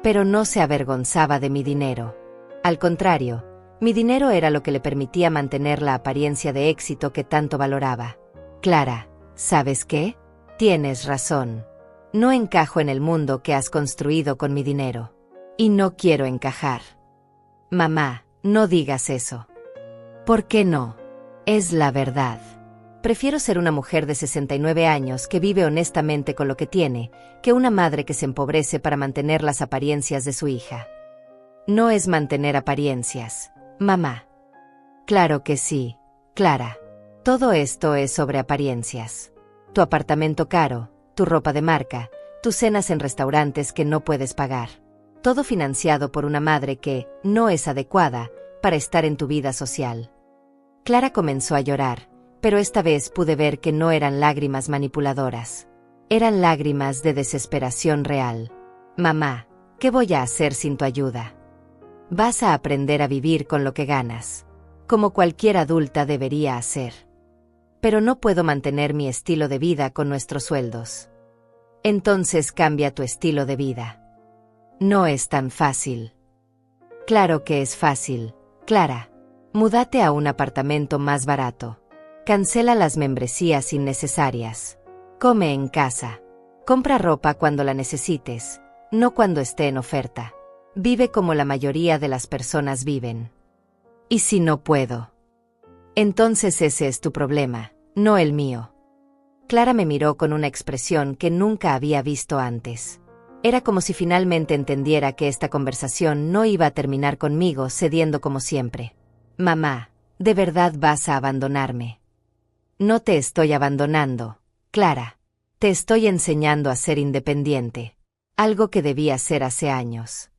Pero no se avergonzaba de mi dinero. Al contrario, mi dinero era lo que le permitía mantener la apariencia de éxito que tanto valoraba. Clara, ¿sabes qué? Tienes razón. No encajo en el mundo que has construido con mi dinero. Y no quiero encajar. Mamá, no digas eso. ¿Por qué no? Es la verdad. Prefiero ser una mujer de 69 años que vive honestamente con lo que tiene, que una madre que se empobrece para mantener las apariencias de su hija. No es mantener apariencias, mamá. Claro que sí, Clara. Todo esto es sobre apariencias. Tu apartamento caro, tu ropa de marca, tus cenas en restaurantes que no puedes pagar. Todo financiado por una madre que no es adecuada para estar en tu vida social. Clara comenzó a llorar, pero esta vez pude ver que no eran lágrimas manipuladoras. Eran lágrimas de desesperación real. Mamá, ¿qué voy a hacer sin tu ayuda? Vas a aprender a vivir con lo que ganas, como cualquier adulta debería hacer. Pero no puedo mantener mi estilo de vida con nuestros sueldos. Entonces cambia tu estilo de vida. No es tan fácil. Claro que es fácil, Clara. Múdate a un apartamento más barato. Cancela las membresías innecesarias. Come en casa. Compra ropa cuando la necesites, no cuando esté en oferta. Vive como la mayoría de las personas viven. ¿Y si no puedo? Entonces ese es tu problema, no el mío. Clara me miró con una expresión que nunca había visto antes. Era como si finalmente entendiera que esta conversación no iba a terminar conmigo cediendo como siempre. Mamá, ¿de verdad vas a abandonarme? No te estoy abandonando, Clara. Te estoy enseñando a ser independiente. Algo que debí hacer hace años.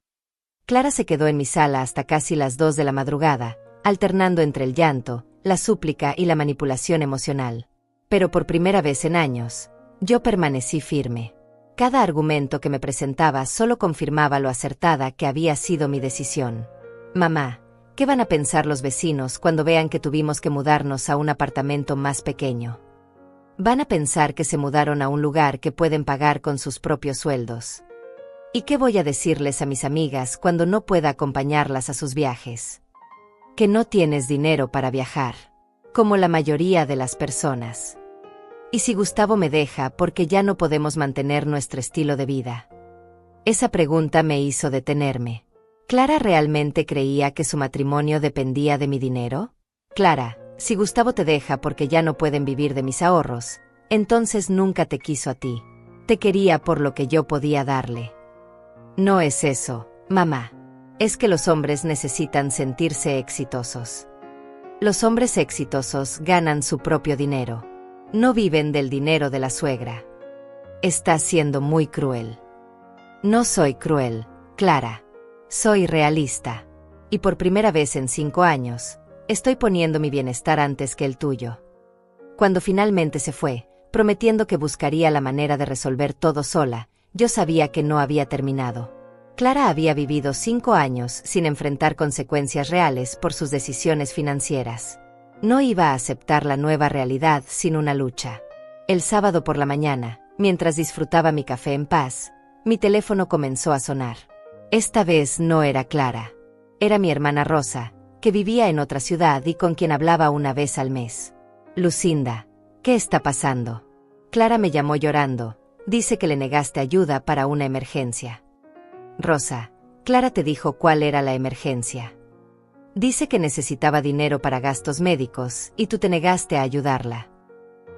Clara se quedó en mi sala hasta casi las 2 de la madrugada, alternando entre el llanto, la súplica y la manipulación emocional. Pero por primera vez en años, yo permanecí firme. Cada argumento que me presentaba solo confirmaba lo acertada que había sido mi decisión. Mamá, ¿qué van a pensar los vecinos cuando vean que tuvimos que mudarnos a un apartamento más pequeño? Van a pensar que se mudaron a un lugar que pueden pagar con sus propios sueldos. ¿Y qué voy a decirles a mis amigas cuando no pueda acompañarlas a sus viajes? Que no tienes dinero para viajar, como la mayoría de las personas. ¿Y si Gustavo me deja porque ya no podemos mantener nuestro estilo de vida? Esa pregunta me hizo detenerme. ¿Clara realmente creía que su matrimonio dependía de mi dinero? Clara, si Gustavo te deja porque ya no pueden vivir de mis ahorros, entonces nunca te quiso a ti. Te quería por lo que yo podía darle. No es eso, mamá. Es que los hombres necesitan sentirse exitosos. Los hombres exitosos ganan su propio dinero. No viven del dinero de la suegra. Estás siendo muy cruel. No soy cruel, Clara. Soy realista. Y por primera vez en 5 años, estoy poniendo mi bienestar antes que el tuyo. Cuando finalmente se fue, prometiendo que buscaría la manera de resolver todo sola, yo sabía que no había terminado. Clara había vivido 5 años sin enfrentar consecuencias reales por sus decisiones financieras. No iba a aceptar la nueva realidad sin una lucha. El sábado por la mañana, mientras disfrutaba mi café en paz, mi teléfono comenzó a sonar. Esta vez no era Clara. Era mi hermana Rosa, que vivía en otra ciudad y con quien hablaba una vez al mes. Lucinda, ¿qué está pasando? Clara me llamó llorando. Dice que le negaste ayuda para una emergencia. Rosa, Clara te dijo cuál era la emergencia. Dice que necesitaba dinero para gastos médicos y tú te negaste a ayudarla.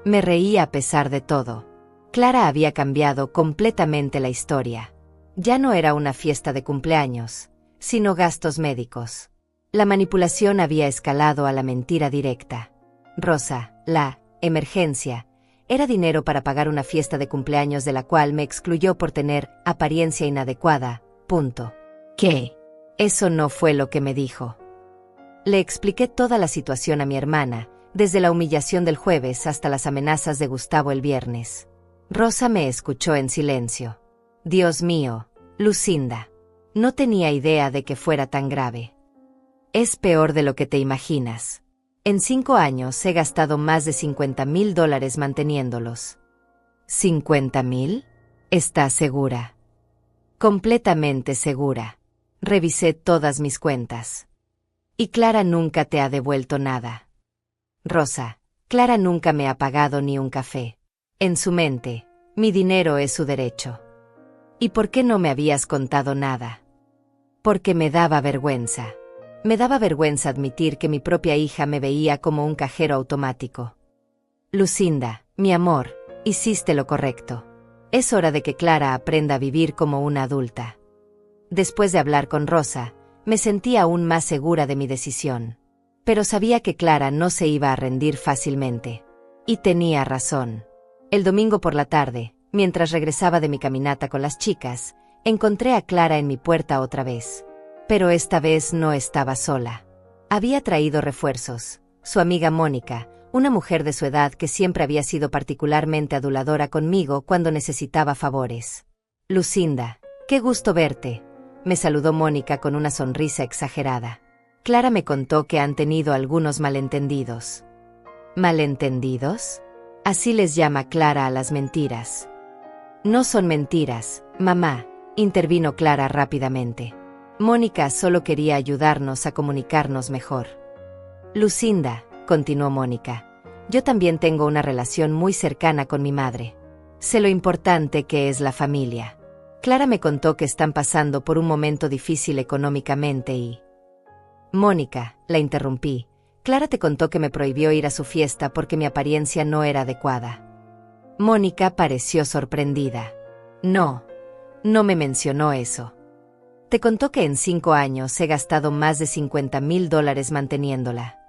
Me reí a pesar de todo. Clara había cambiado completamente la historia. Ya no era una fiesta de cumpleaños, sino gastos médicos. La manipulación había escalado a la mentira directa. Rosa, la emergencia, era dinero para pagar una fiesta de cumpleaños de la cual me excluyó por tener apariencia inadecuada, punto. ¿Qué? Eso no fue lo que me dijo. Le expliqué toda la situación a mi hermana, desde la humillación del jueves hasta las amenazas de Gustavo el viernes. Rosa me escuchó en silencio. Dios mío, Lucinda. No tenía idea de que fuera tan grave. Es peor de lo que te imaginas. En 5 años he gastado más de $50,000 manteniéndolos. ¿50,000? ¿Estás segura? Completamente segura. Revisé todas mis cuentas. Y Clara nunca te ha devuelto nada. Rosa, Clara nunca me ha pagado ni un café. En su mente, mi dinero es su derecho. ¿Y por qué no me habías contado nada? Porque me daba vergüenza. Me daba vergüenza admitir que mi propia hija me veía como un cajero automático. Lucinda, mi amor, hiciste lo correcto. Es hora de que Clara aprenda a vivir como una adulta. Después de hablar con Rosa, me sentí aún más segura de mi decisión. Pero sabía que Clara no se iba a rendir fácilmente. Y tenía razón. El domingo por la tarde, mientras regresaba de mi caminata con las chicas, encontré a Clara en mi puerta otra vez. Pero esta vez no estaba sola. Había traído refuerzos. Su amiga Mónica, una mujer de su edad que siempre había sido particularmente aduladora conmigo cuando necesitaba favores. Lucinda, qué gusto verte, me saludó Mónica con una sonrisa exagerada. Clara me contó que han tenido algunos malentendidos. ¿Malentendidos? Así les llama Clara a las mentiras. No son mentiras, mamá, intervino Clara rápidamente. Mónica solo quería ayudarnos a comunicarnos mejor. Lucinda, continuó Mónica, yo también tengo una relación muy cercana con mi madre. Sé lo importante que es la familia. Clara me contó que están pasando por un momento difícil económicamente y... Mónica, la interrumpí, Clara te contó que me prohibió ir a su fiesta porque mi apariencia no era adecuada. Mónica pareció sorprendida. No me mencionó eso. Te contó que en 5 años he gastado más de $50,000 manteniéndola.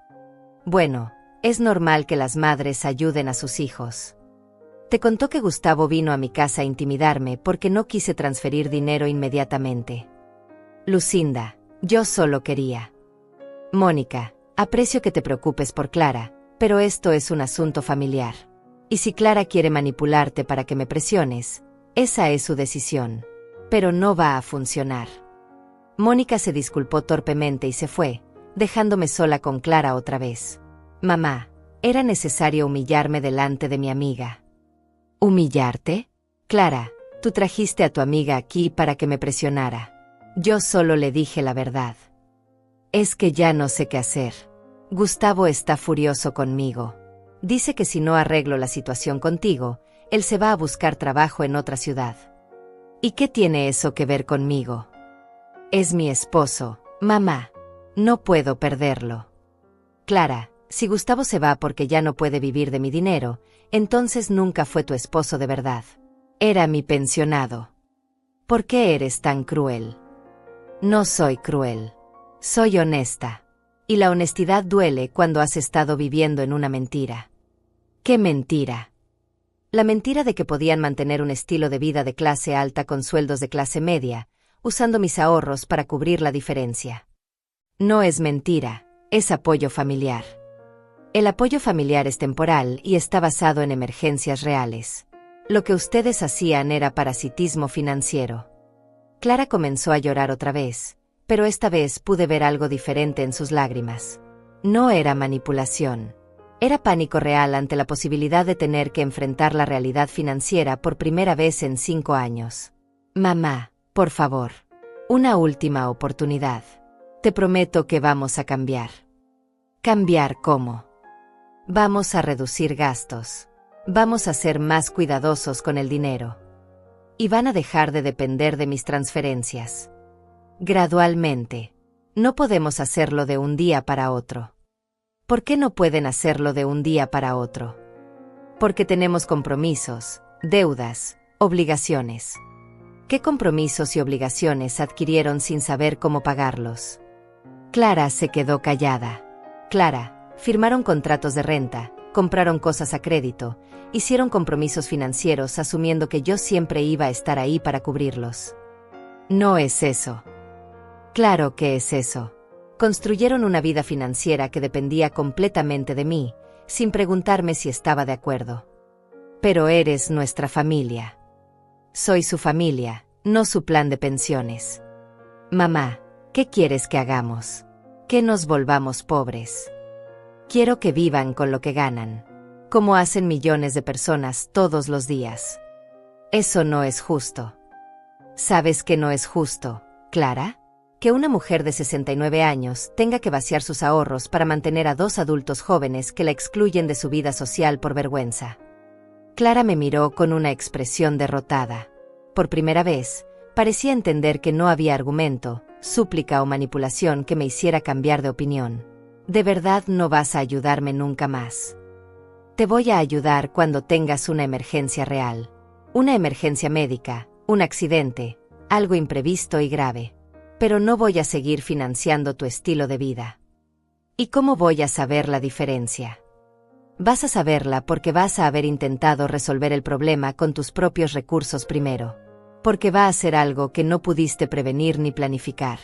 Bueno, es normal que las madres ayuden a sus hijos. Te contó que Gustavo vino a mi casa a intimidarme porque no quise transferir dinero inmediatamente. Lucinda, yo solo quería. Mónica, aprecio que te preocupes por Clara, pero esto es un asunto familiar. Y si Clara quiere manipularte para que me presiones, esa es su decisión. Pero no va a funcionar. Mónica se disculpó torpemente y se fue, dejándome sola con Clara otra vez. Mamá, era necesario humillarme delante de mi amiga. ¿Humillarte? Clara, tú trajiste a tu amiga aquí para que me presionara. Yo solo le dije la verdad. Es que ya no sé qué hacer. Gustavo está furioso conmigo. Dice que si no arreglo la situación contigo, él se va a buscar trabajo en otra ciudad. ¿Y qué tiene eso que ver conmigo? Es mi esposo, mamá. No puedo perderlo. Clara, si Gustavo se va porque ya no puede vivir de mi dinero, entonces nunca fue tu esposo de verdad. Era mi pensionado. ¿Por qué eres tan cruel? No soy cruel. Soy honesta. Y la honestidad duele cuando has estado viviendo en una mentira. ¿Qué mentira? La mentira de que podían mantener un estilo de vida de clase alta con sueldos de clase media, usando mis ahorros para cubrir la diferencia. No es mentira, es apoyo familiar. El apoyo familiar es temporal y está basado en emergencias reales. Lo que ustedes hacían era parasitismo financiero. Clara comenzó a llorar otra vez, pero esta vez pude ver algo diferente en sus lágrimas. No era manipulación. Era pánico real ante la posibilidad de tener que enfrentar la realidad financiera por primera vez en 5 años. Mamá, por favor. Una última oportunidad. Te prometo que vamos a cambiar. ¿Cambiar cómo? Vamos a reducir gastos. Vamos a ser más cuidadosos con el dinero. Y van a dejar de depender de mis transferencias. Gradualmente. No podemos hacerlo de un día para otro. ¿Por qué no pueden hacerlo de un día para otro? Porque tenemos compromisos, deudas, obligaciones. ¿Qué compromisos y obligaciones adquirieron sin saber cómo pagarlos? Clara se quedó callada. Clara, firmaron contratos de renta, compraron cosas a crédito, hicieron compromisos financieros asumiendo que yo siempre iba a estar ahí para cubrirlos. No es eso. Claro que es eso. Construyeron una vida financiera que dependía completamente de mí, sin preguntarme si estaba de acuerdo. Pero eres nuestra familia. Soy su familia, no su plan de pensiones. Mamá, ¿qué quieres que hagamos? Que nos volvamos pobres. Quiero que vivan con lo que ganan, como hacen millones de personas todos los días. Eso no es justo. ¿Sabes que no es justo, Clara? Que una mujer de 69 años tenga que vaciar sus ahorros para mantener a 2 adultos jóvenes que la excluyen de su vida social por vergüenza. Clara me miró con una expresión derrotada. Por primera vez, parecía entender que no había argumento, súplica o manipulación que me hiciera cambiar de opinión. De verdad no vas a ayudarme nunca más. Te voy a ayudar cuando tengas una emergencia real. Una emergencia médica, un accidente, algo imprevisto y grave. Pero no voy a seguir financiando tu estilo de vida. ¿Y cómo voy a saber la diferencia? Vas a saberla porque vas a haber intentado resolver el problema con tus propios recursos primero. Porque va a ser algo que no pudiste prevenir ni planificar.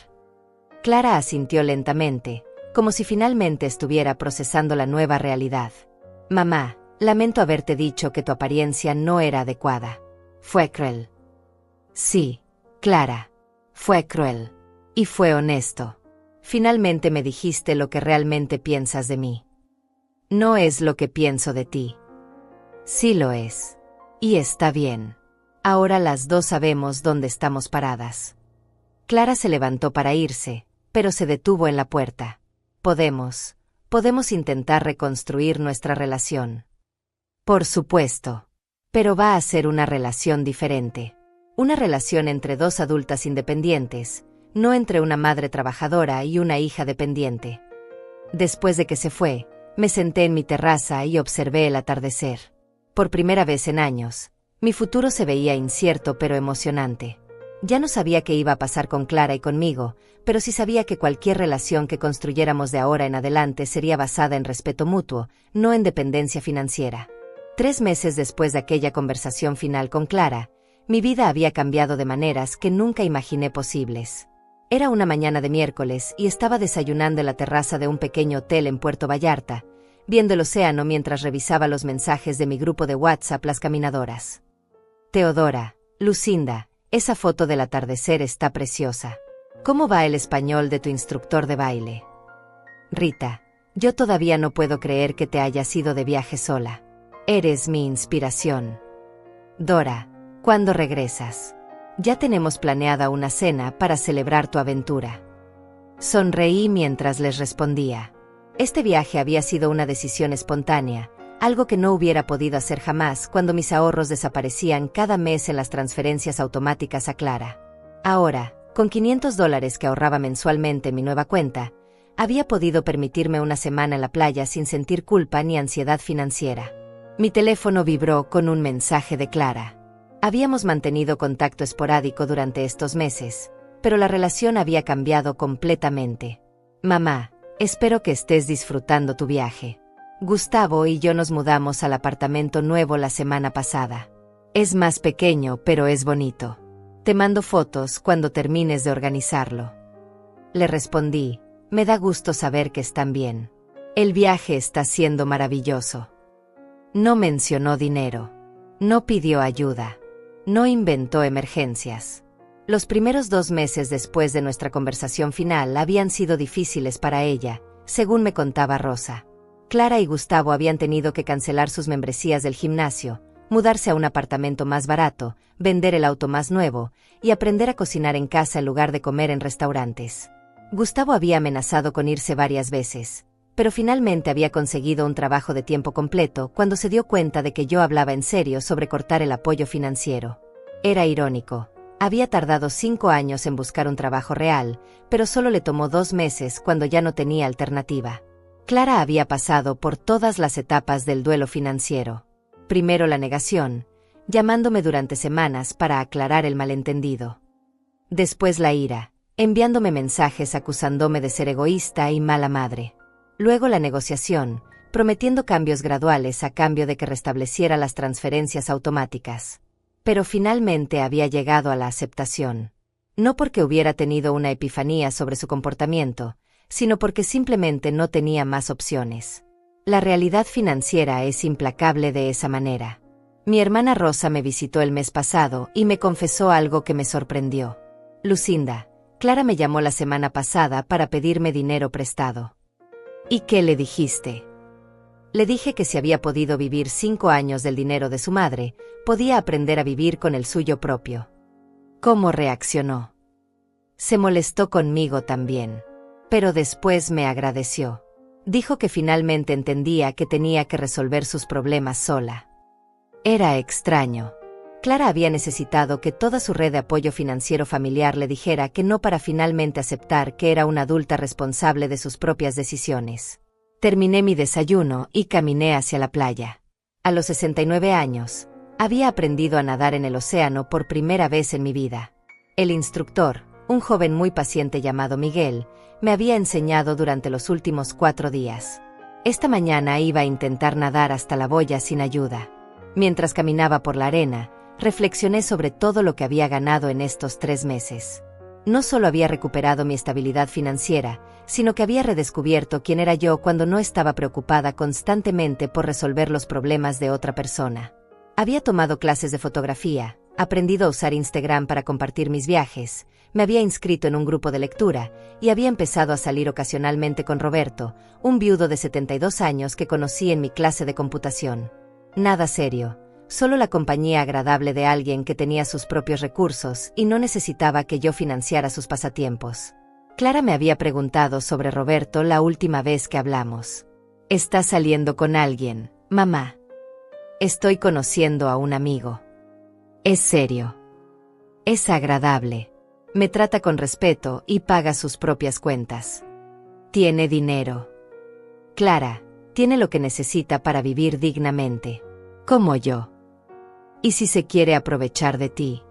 Clara asintió lentamente, como si finalmente estuviera procesando la nueva realidad. Mamá, lamento haberte dicho que tu apariencia no era adecuada. Fue cruel. Sí, Clara, fue cruel. Y fue honesto. Finalmente me dijiste lo que realmente piensas de mí. No es lo que pienso de ti. Sí lo es. Y está bien. Ahora las dos sabemos dónde estamos paradas. Clara se levantó para irse, pero se detuvo en la puerta. Podemos intentar reconstruir nuestra relación. Por supuesto. Pero va a ser una relación diferente. Una relación entre 2 adultas independientes, no entre una madre trabajadora y una hija dependiente. Después de que se fue, me senté en mi terraza y observé el atardecer. Por primera vez en años, mi futuro se veía incierto pero emocionante. Ya no sabía qué iba a pasar con Clara y conmigo, pero sí sabía que cualquier relación que construyéramos de ahora en adelante sería basada en respeto mutuo, no en dependencia financiera. 3 meses después de aquella conversación final con Clara, mi vida había cambiado de maneras que nunca imaginé posibles. Era una mañana de miércoles y estaba desayunando en la terraza de un pequeño hotel en Puerto Vallarta, viendo el océano mientras revisaba los mensajes de mi grupo de WhatsApp Las Caminadoras. Teodora, Lucinda, esa foto del atardecer está preciosa. ¿Cómo va el español de tu instructor de baile? Rita, yo todavía no puedo creer que te hayas ido de viaje sola. Eres mi inspiración. Dora, ¿cuándo regresas? Ya tenemos planeada una cena para celebrar tu aventura. Sonreí mientras les respondía. Este viaje había sido una decisión espontánea, algo que no hubiera podido hacer jamás cuando mis ahorros desaparecían cada mes en las transferencias automáticas a Clara. Ahora, con $500 que ahorraba mensualmente en mi nueva cuenta, había podido permitirme una semana en la playa sin sentir culpa ni ansiedad financiera. Mi teléfono vibró con un mensaje de Clara. Habíamos mantenido contacto esporádico durante estos meses, pero la relación había cambiado completamente. Mamá, espero que estés disfrutando tu viaje. Gustavo y yo nos mudamos al apartamento nuevo la semana pasada. Es más pequeño, pero es bonito. Te mando fotos cuando termines de organizarlo. Le respondí, me da gusto saber que están bien. El viaje está siendo maravilloso. No mencionó dinero. No pidió ayuda. No inventó emergencias. Los primeros 2 meses después de nuestra conversación final habían sido difíciles para ella, según me contaba Rosa. Clara y Gustavo habían tenido que cancelar sus membresías del gimnasio, mudarse a un apartamento más barato, vender el auto más nuevo y aprender a cocinar en casa en lugar de comer en restaurantes. Gustavo había amenazado con irse varias veces, pero finalmente había conseguido un trabajo de tiempo completo cuando se dio cuenta de que yo hablaba en serio sobre cortar el apoyo financiero. Era irónico. Había tardado 5 años en buscar un trabajo real, pero solo le tomó 2 meses cuando ya no tenía alternativa. Clara había pasado por todas las etapas del duelo financiero. Primero la negación, llamándome durante semanas para aclarar el malentendido. Después la ira, enviándome mensajes acusándome de ser egoísta y mala madre. Luego la negociación, prometiendo cambios graduales a cambio de que restableciera las transferencias automáticas. Pero finalmente había llegado a la aceptación. No porque hubiera tenido una epifanía sobre su comportamiento, sino porque simplemente no tenía más opciones. La realidad financiera es implacable de esa manera. Mi hermana Rosa me visitó el mes pasado y me confesó algo que me sorprendió. Lucinda, Clara me llamó la semana pasada para pedirme dinero prestado. ¿Y qué le dijiste? Le dije que si había podido vivir 5 años del dinero de su madre, podía aprender a vivir con el suyo propio. ¿Cómo reaccionó? Se molestó conmigo también. Pero después me agradeció. Dijo que finalmente entendía que tenía que resolver sus problemas sola. Era extraño. Clara había necesitado que toda su red de apoyo financiero familiar le dijera que no para finalmente aceptar que era una adulta responsable de sus propias decisiones. Terminé mi desayuno y caminé hacia la playa. A los 69 años, había aprendido a nadar en el océano por primera vez en mi vida. El instructor, un joven muy paciente llamado Miguel, me había enseñado durante los últimos 4 días. Esta mañana iba a intentar nadar hasta la boya sin ayuda. Mientras caminaba por la arena, reflexioné sobre todo lo que había ganado en estos 3 meses. No solo había recuperado mi estabilidad financiera, sino que había redescubierto quién era yo cuando no estaba preocupada constantemente por resolver los problemas de otra persona. Había tomado clases de fotografía, aprendido a usar Instagram para compartir mis viajes, me había inscrito en un grupo de lectura y había empezado a salir ocasionalmente con Roberto, un viudo de 72 años que conocí en mi clase de computación. Nada serio, solo la compañía agradable de alguien que tenía sus propios recursos y no necesitaba que yo financiara sus pasatiempos. Clara me había preguntado sobre Roberto la última vez que hablamos. ¿Estás saliendo con alguien, mamá? Estoy conociendo a un amigo. Es serio. Es agradable. Me trata con respeto y paga sus propias cuentas. Tiene dinero. Clara, tiene lo que necesita para vivir dignamente. Como yo. ¿Y si se quiere aprovechar de ti?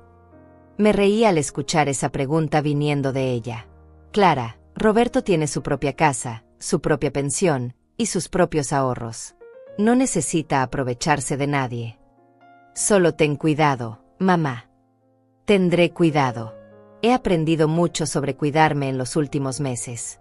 Me reí al escuchar esa pregunta viniendo de ella. Clara, Roberto tiene su propia casa, su propia pensión y sus propios ahorros. No necesita aprovecharse de nadie. Solo ten cuidado, mamá. Tendré cuidado. He aprendido mucho sobre cuidarme en los últimos meses.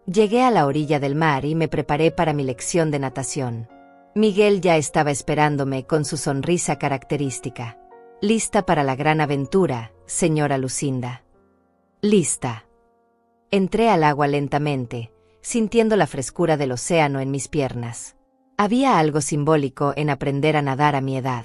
Llegué a la orilla del mar y me preparé para mi lección de natación. Miguel ya estaba esperándome con su sonrisa característica. «Lista para la gran aventura, señora Lucinda». «Lista». Entré al agua lentamente, sintiendo la frescura del océano en mis piernas. Había algo simbólico en aprender a nadar a mi edad.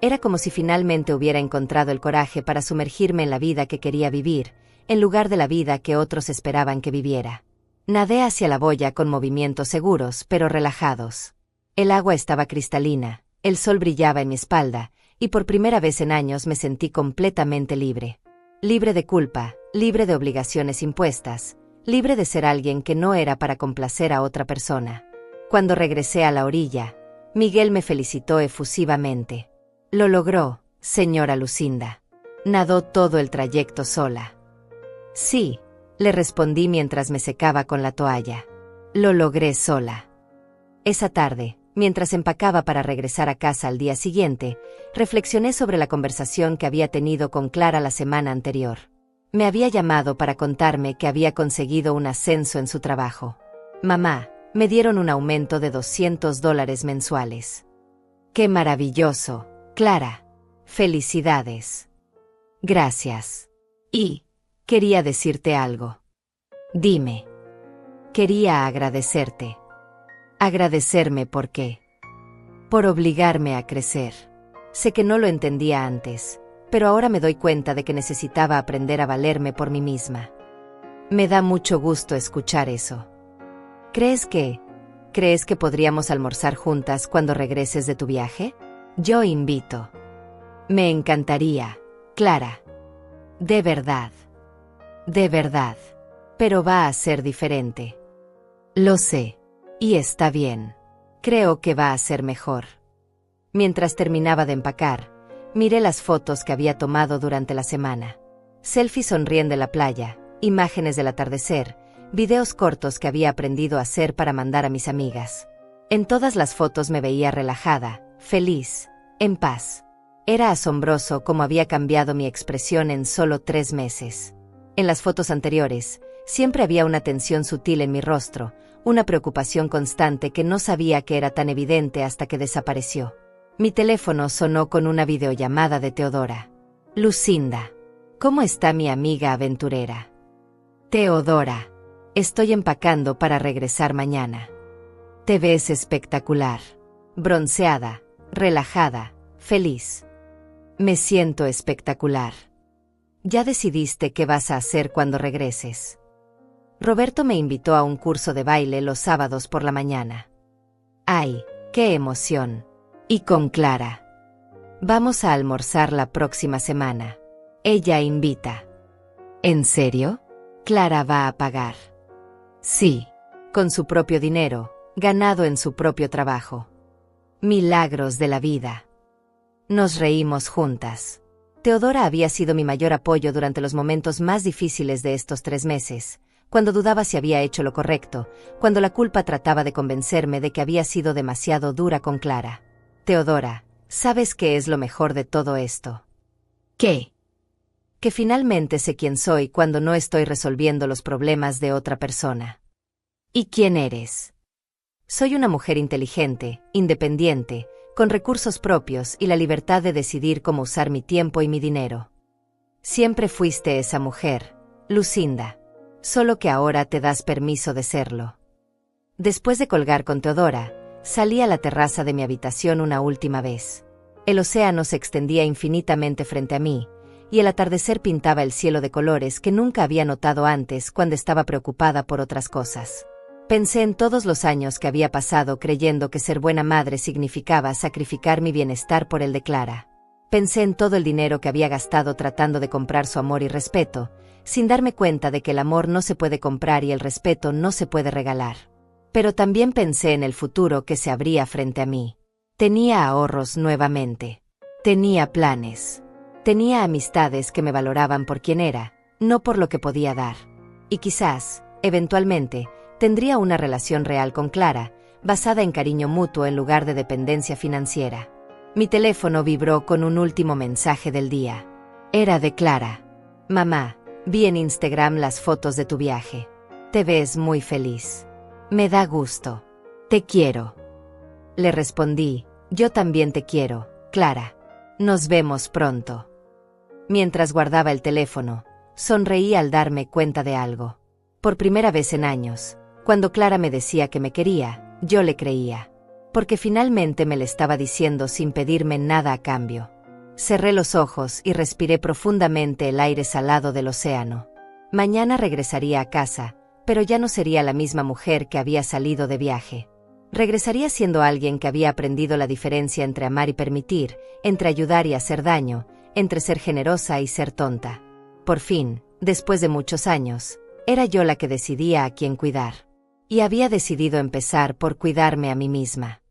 Era como si finalmente hubiera encontrado el coraje para sumergirme en la vida que quería vivir, en lugar de la vida que otros esperaban que viviera. Nadé hacia la boya con movimientos seguros, pero relajados. El agua estaba cristalina, el sol brillaba en mi espalda, y por primera vez en años me sentí completamente libre. Libre de culpa, libre de obligaciones impuestas, libre de ser alguien que no era para complacer a otra persona. Cuando regresé a la orilla, Miguel me felicitó efusivamente. «Lo logró, señora Lucinda». Nadó todo el trayecto sola. «Sí», le respondí mientras me secaba con la toalla. «Lo logré sola». Esa tarde, mientras empacaba para regresar a casa al día siguiente, reflexioné sobre la conversación que había tenido con Clara la semana anterior. Me había llamado para contarme que había conseguido un ascenso en su trabajo. «Mamá, me dieron un aumento de $200 mensuales». «¡Qué maravilloso, Clara! Felicidades». «Gracias. Y quería decirte algo». «Dime». «Quería agradecerte». «¿Agradecerme por qué?» «Por obligarme a crecer. Sé que no lo entendía antes, pero ahora me doy cuenta de que necesitaba aprender a valerme por mí misma». «Me da mucho gusto escuchar eso. ¿Crees que podríamos almorzar juntas cuando regreses de tu viaje? Yo invito». «Me encantaría, Clara. De verdad. De verdad. Pero va a ser diferente». «Lo sé. Y está bien. Creo que va a ser mejor». Mientras terminaba de empacar, miré las fotos que había tomado durante la semana. Selfies sonriendo en la playa, imágenes del atardecer, videos cortos que había aprendido a hacer para mandar a mis amigas. En todas las fotos me veía relajada, feliz, en paz. Era asombroso cómo había cambiado mi expresión en solo 3 meses. En las fotos anteriores, siempre había una tensión sutil en mi rostro, una preocupación constante que no sabía que era tan evidente hasta que desapareció. Mi teléfono sonó con una videollamada de Teodora. «Lucinda, ¿cómo está mi amiga aventurera?» «Teodora, estoy empacando para regresar mañana. Te ves espectacular. Bronceada, relajada, feliz». «Me siento espectacular». «¿Ya decidiste qué vas a hacer cuando regreses?» Roberto me invitó a un curso de baile los sábados por la mañana. ¡Ay, qué emoción! Y con Clara. Vamos a almorzar la próxima semana. Ella invita. ¿En serio? Clara va a pagar. Sí, con su propio dinero, ganado en su propio trabajo. Milagros de la vida. Nos reímos juntas. Teodora había sido mi mayor apoyo durante los momentos más difíciles de estos 3 meses, cuando dudaba si había hecho lo correcto, cuando la culpa trataba de convencerme de que había sido demasiado dura con Clara. «Teodora, ¿sabes qué es lo mejor de todo esto?» «¿Qué?» «Que finalmente sé quién soy cuando no estoy resolviendo los problemas de otra persona». «¿Y quién eres?» «Soy una mujer inteligente, independiente, con recursos propios y la libertad de decidir cómo usar mi tiempo y mi dinero». «Siempre fuiste esa mujer, Lucinda. Solo que ahora te das permiso de serlo». Después de colgar con Teodora, salí a la terraza de mi habitación una última vez. El océano se extendía infinitamente frente a mí, y el atardecer pintaba el cielo de colores que nunca había notado antes cuando estaba preocupada por otras cosas. Pensé en todos los años que había pasado creyendo que ser buena madre significaba sacrificar mi bienestar por el de Clara. Pensé en todo el dinero que había gastado tratando de comprar su amor y respeto, sin darme cuenta de que el amor no se puede comprar y el respeto no se puede regalar. Pero también pensé en el futuro que se abría frente a mí. Tenía ahorros nuevamente. Tenía planes. Tenía amistades que me valoraban por quien era, no por lo que podía dar. Y quizás, eventualmente, tendría una relación real con Clara, basada en cariño mutuo en lugar de dependencia financiera. Mi teléfono vibró con un último mensaje del día. Era de Clara. Mamá, vi en Instagram las fotos de tu viaje. Te ves muy feliz. Me da gusto. Te quiero. Le respondí, yo también te quiero, Clara. Nos vemos pronto. Mientras guardaba el teléfono, sonreí al darme cuenta de algo. Por primera vez en años, cuando Clara me decía que me quería, yo le creía. Porque finalmente me le estaba diciendo sin pedirme nada a cambio. Cerré los ojos y respiré profundamente el aire salado del océano. Mañana regresaría a casa, pero ya no sería la misma mujer que había salido de viaje. Regresaría siendo alguien que había aprendido la diferencia entre amar y permitir, entre ayudar y hacer daño, entre ser generosa y ser tonta. Por fin, después de muchos años, era yo la que decidía a quién cuidar. Y había decidido empezar por cuidarme a mí misma.